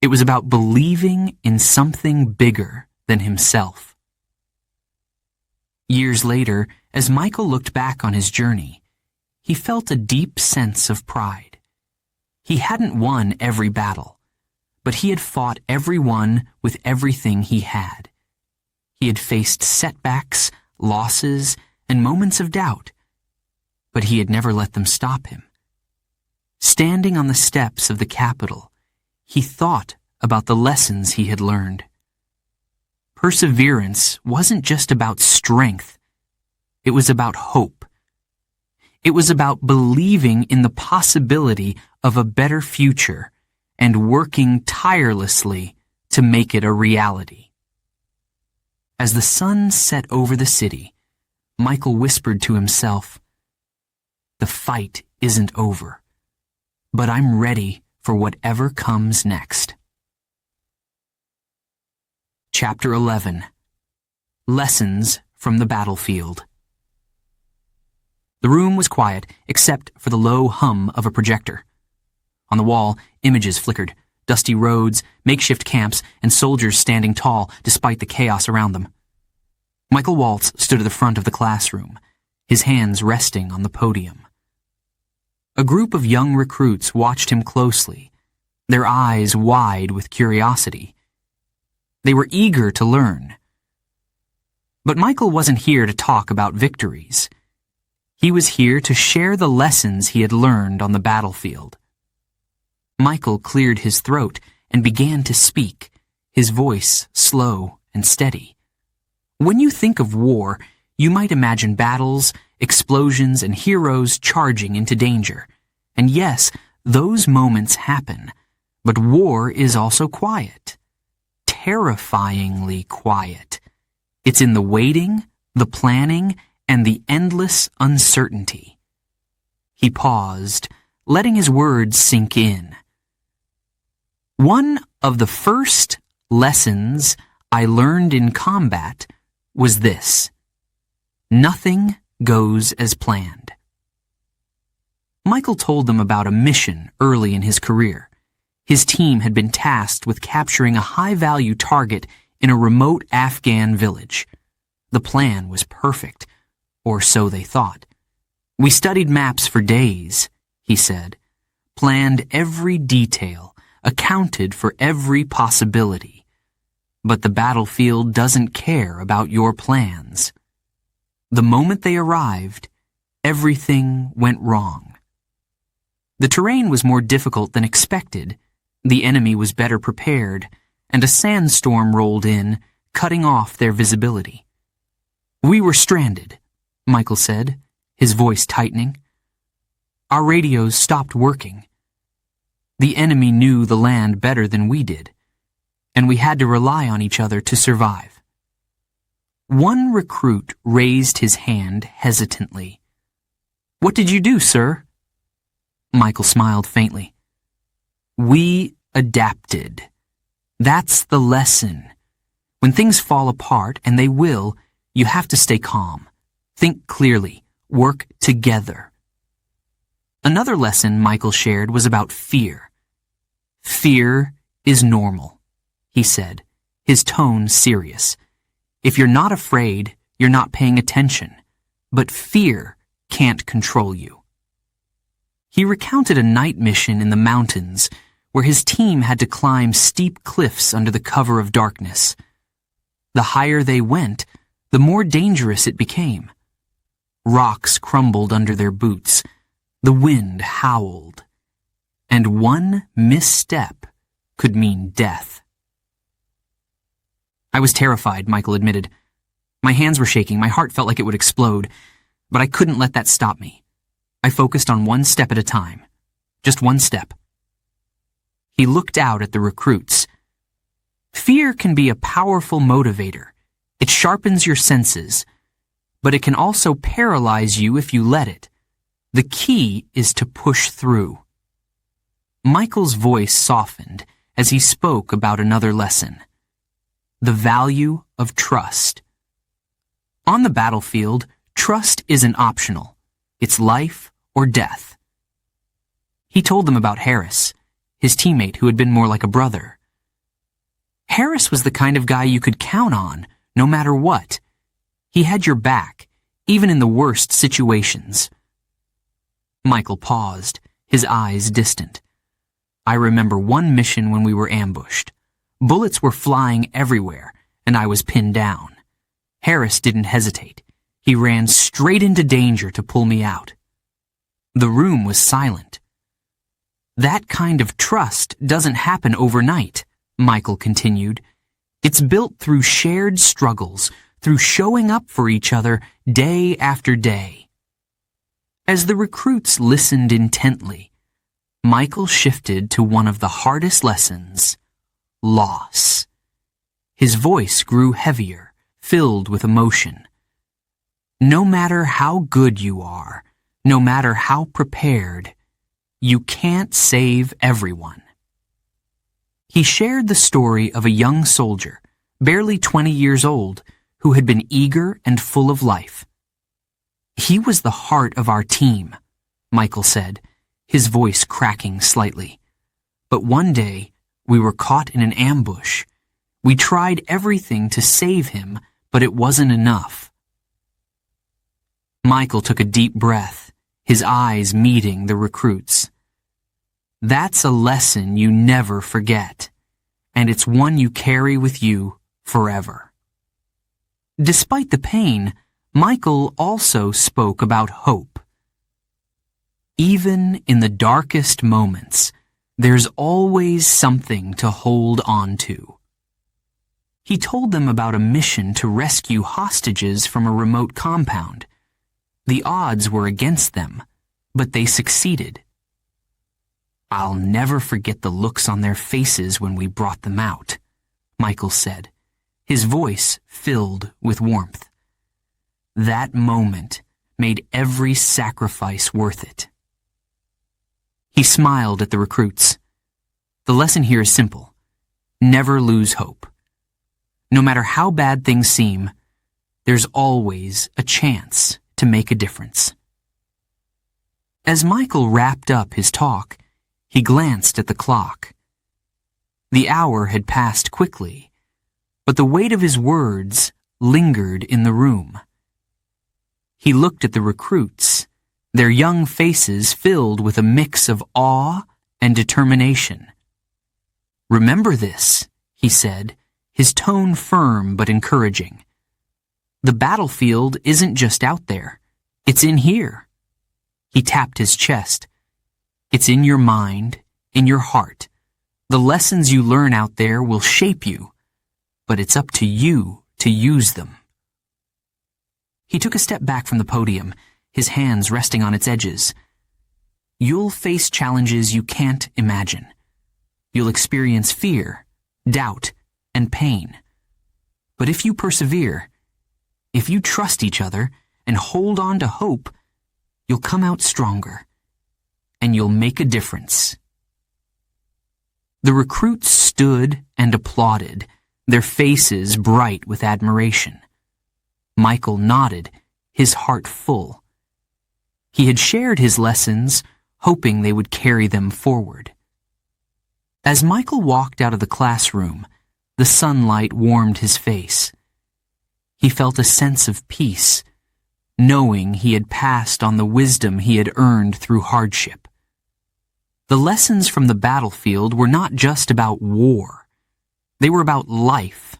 It was about believing in something bigger than himself. Years later, as Michael looked back on his journey, he felt a deep sense of pride. He hadn't won every battle, but he had fought every one with everything he had. He had faced setbacks, losses, and moments of doubt, but he had never let them stop him. Standing on the steps of the Capitol, he thought about the lessons he had learned. Perseverance wasn't just about strength. It was about hope. It was about believing in the possibility of a better future and working tirelessly to make it a reality. As the sun set over the city, Michael whispered to himself, "The fight isn't over, but I'm ready for whatever comes next." Chapter 11. Lessons from the Battlefield. The room was quiet, except for the low hum of a projector. On the wall, images flickered, dusty roads, makeshift camps, and soldiers standing tall despite the chaos around them. Michael Waltz stood at the front of the classroom, his hands resting on the podium. A group of young recruits watched him closely, their eyes wide with curiosity. They were eager to learn. But Michael wasn't here to talk about victories. He was here to share the lessons he had learned on the battlefield. Michael cleared his throat and began to speak, his voice slow and steady. When you think of war, you might imagine battles, explosions, and heroes charging into danger. And yes, those moments happen, but war is also quiet. Terrifyingly quiet. It's in the waiting, the planning, and the endless uncertainty. He paused, letting his words sink in. One of the first lessons I learned in combat was this: nothing goes as planned. Michael told them about a mission early in his career. His team had been tasked with capturing a high-value target in a remote Afghan village. The plan was perfect, or so they thought. We studied maps for days, he said, planned every detail, accounted for every possibility. But the battlefield doesn't care about your plans. The moment they arrived, everything went wrong. The terrain was more difficult than expected, the enemy was better prepared, and a sandstorm rolled in, cutting off their visibility. We were stranded, Michael said, his voice tightening. Our radios stopped working. The enemy knew the land better than we did, and we had to rely on each other to survive. One recruit raised his hand hesitantly. What did you do, sir? Michael smiled faintly. We adapted. That's the lesson. When things fall apart, and they will, you have to stay calm. Think clearly. Work together. Another lesson Michael shared was about fear. Fear is normal, he said, his tone serious. If you're not afraid, you're not paying attention. But fear can't control you. He recounted a night mission in the mountains where his team had to climb steep cliffs under the cover of darkness. The higher they went, the more dangerous it became. Rocks crumbled under their boots. The wind howled. And one misstep could mean death. I was terrified, Michael admitted. My hands were shaking, my heart felt like it would explode, but I couldn't let that stop me. I focused on one step at a time. Just one step. He looked out at the recruits. Fear can be a powerful motivator. It sharpens your senses, but it can also paralyze you if you let it. The key is to push through. Michael's voice softened as he spoke about another lesson. The value of trust. On the battlefield, trust isn't optional. It's life or death. He told them about Harris, his teammate who had been more like a brother. Harris was the kind of guy you could count on, no matter what. He had your back, even in the worst situations. Michael paused, his eyes distant. I remember one mission when we were ambushed. Bullets were flying everywhere, and I was pinned down. Harris didn't hesitate. He ran straight into danger to pull me out. The room was silent. That kind of trust doesn't happen overnight, Michael continued. It's built through shared struggles, through showing up for each other day after day. As the recruits listened intently, Michael shifted to one of the hardest lessons: loss. His voice grew heavier, filled with emotion. No matter how good you are, no matter how prepared, you can't save everyone. He shared the story of a young soldier, barely 20 years old, who had been eager and full of life. He was the heart of our team, Michael said, his voice cracking slightly. But one day, we were caught in an ambush. We tried everything to save him, but it wasn't enough. Michael took a deep breath, his eyes meeting the recruits. That's a lesson you never forget, and it's one you carry with you forever. Despite the pain, Michael also spoke about hope. Even in the darkest moments, there's always something to hold on to. He told them about a mission to rescue hostages from a remote compound. The odds were against them, but they succeeded. "I'll never forget the looks on their faces when we brought them out," Michael said, his voice filled with warmth. "That moment made every sacrifice worth it." He smiled at the recruits. The lesson here is simple. Never lose hope. No matter how bad things seem, there's always a chance to make a difference. As Michael wrapped up his talk, he glanced at the clock. The hour had passed quickly, but the weight of his words lingered in the room. He looked at the recruits, their young faces filled with a mix of awe and determination. "Remember this," he said, his tone firm but encouraging. "The battlefield isn't just out there. It's in here." He tapped his chest. "It's in your mind, in your heart. The lessons you learn out there will shape you, but it's up to you to use them." He took a step back from the podium, his hands resting on its edges. "You'll face challenges you can't imagine. You'll experience fear, doubt, and pain. But if you persevere, if you trust each other and hold on to hope, you'll come out stronger, and you'll make a difference." The recruits stood and applauded, their faces bright with admiration. Michael nodded, his heart full. He had shared his lessons, hoping they would carry them forward. As Michael walked out of the classroom, the sunlight warmed his face. He felt a sense of peace, knowing he had passed on the wisdom he had earned through hardship. The lessons from the battlefield were not just about war. They were about life,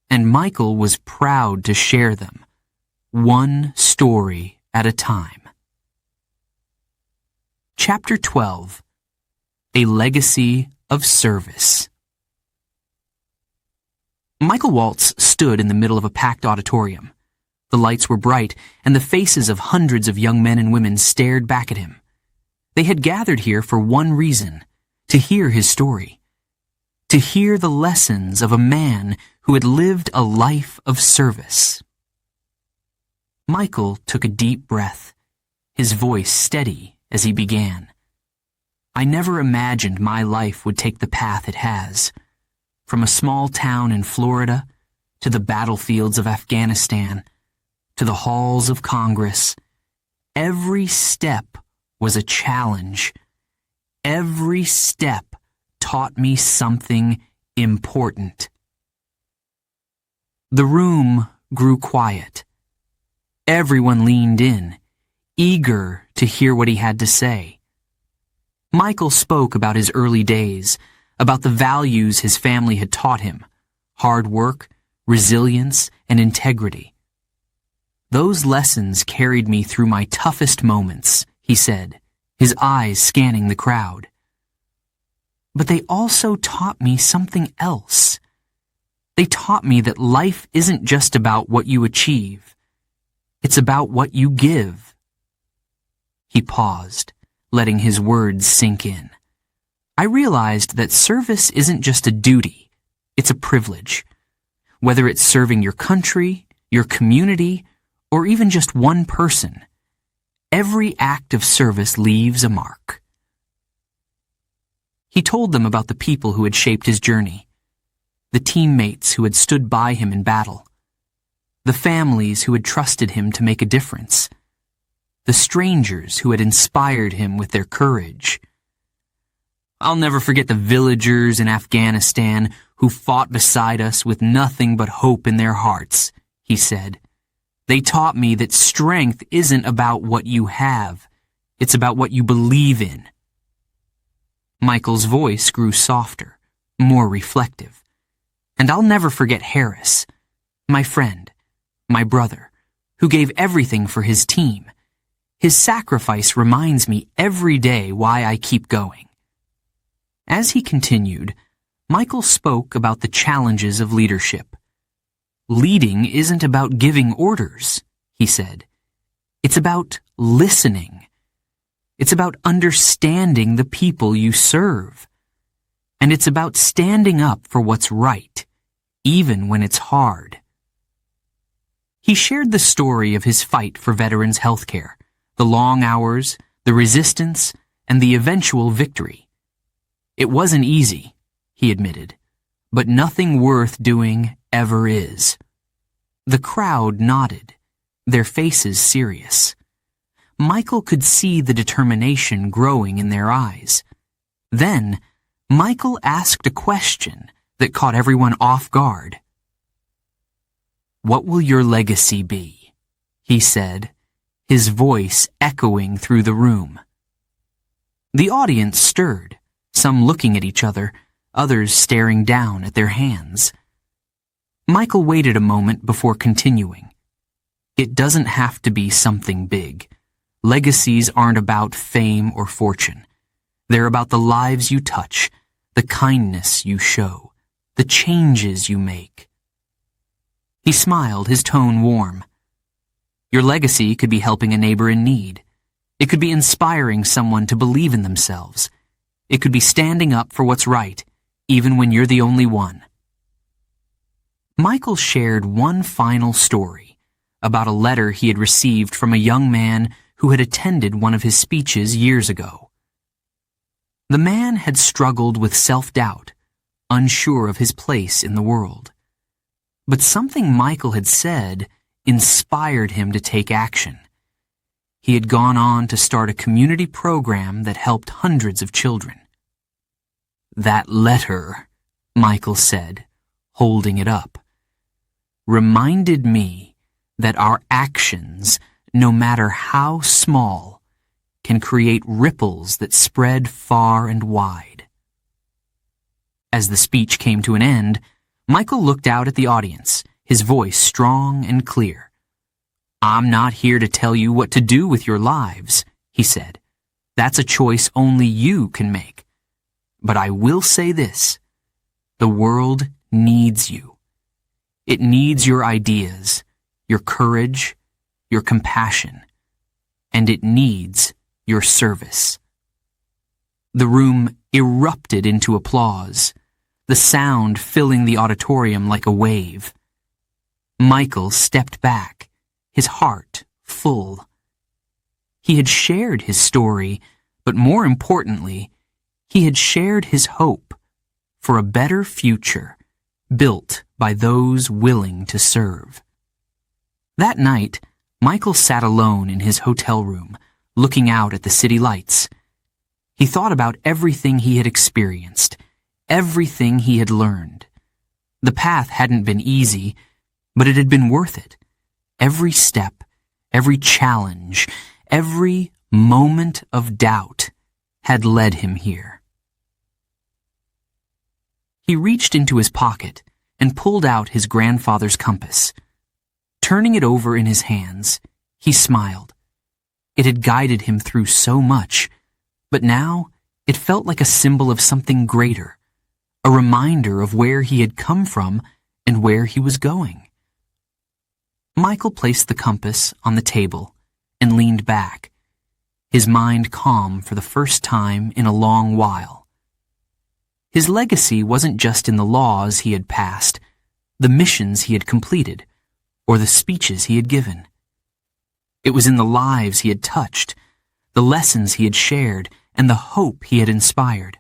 and Michael was proud to share them, one story at a time. Chapter 12. A Legacy of Service. Michael Waltz stood in the middle of a packed auditorium. The lights were bright, and the faces of hundreds of young men and women stared back at him. They had gathered here for one reason: to hear his story. To hear the lessons of a man who had lived a life of service. Michael took a deep breath, his voice steady as he began. "I never imagined my life would take the path it has. From a small town in Florida, to the battlefields of Afghanistan, to the halls of Congress, every step was a challenge. Every step taught me something important." The room grew quiet. Everyone leaned in, eager to hear what he had to say. Michael spoke about his early days, about the values his family had taught him: hard work, resilience, and integrity. "Those lessons carried me through my toughest moments," he said, his eyes scanning the crowd. "But they also taught me something else. They taught me that life isn't just about what you achieve. It's about what you give." He paused, letting his words sink in. "I realized that service isn't just a duty, it's a privilege. Whether it's serving your country, your community, or even just one person, every act of service leaves a mark." He told them about the people who had shaped his journey, the teammates who had stood by him in battle, the families who had trusted him to make a difference, the strangers who had inspired him with their courage. "I'll never forget the villagers in Afghanistan who fought beside us with nothing but hope in their hearts," he said. "They taught me that strength isn't about what you have, it's about what you believe in." Michael's voice grew softer, more reflective. "And I'll never forget Harris, my friend, my brother, who gave everything for his team. His sacrifice reminds me every day why I keep going." As he continued, Michael spoke about the challenges of leadership. Leading isn't about giving orders, he said. It's about listening. It's about understanding the people you serve. And it's about standing up for what's right, even when it's hard. He shared the story of his fight for veterans' health care, the long hours, the resistance, and the eventual victory. It wasn't easy, he admitted, but nothing worth doing ever is. The crowd nodded, their faces serious. Michael could see the determination growing in their eyes. Then, Michael asked a question that caught everyone off guard. "What will your legacy be?" he said, his voice echoing through the room. The audience stirred, some looking at each other, others staring down at their hands. Michael waited a moment before continuing. It doesn't have to be something big. Legacies aren't about fame or fortune. They're about the lives you touch, the kindness you show, the changes you make. He smiled, his tone warm. Your legacy could be helping a neighbor in need. It could be inspiring someone to believe in themselves. It could be standing up for what's right, even when you're the only one. Michael shared one final story about a letter he had received from a young man who had attended one of his speeches years ago. The man had struggled with self-doubt, unsure of his place in the world. But something Michael had said inspired him to take action. He had gone on to start a community program that helped hundreds of children. That letter, Michael said, holding it up, reminded me that our actions, no matter how small, can create ripples that spread far and wide. As the speech came to an end, Michael looked out at the audience, his voice strong and clear. "I'm not here to tell you what to do with your lives," he said. "That's a choice only you can make. But I will say this. The world needs you. It needs your ideas, your courage, your compassion, and it needs your service." The room erupted into applause, the sound filling the auditorium like a wave. Michael stepped back, his heart full. He had shared his story, but more importantly, he had shared his hope for a better future built by those willing to serve. That night, Michael sat alone in his hotel room, looking out at the city lights. He thought about everything he had experienced, everything he had learned. The path hadn't been easy, but it had been worth it. Every step, every challenge, every moment of doubt had led him here. He reached into his pocket and pulled out his grandfather's compass. Turning it over in his hands, he smiled. It had guided him through so much, but now it felt like a symbol of something greater, a reminder of where he had come from and where he was going. Michael placed the compass on the table and leaned back, his mind calm for the first time in a long while. His legacy wasn't just in the laws he had passed, the missions he had completed, or the speeches he had given. It was in the lives he had touched, the lessons he had shared, and the hope he had inspired.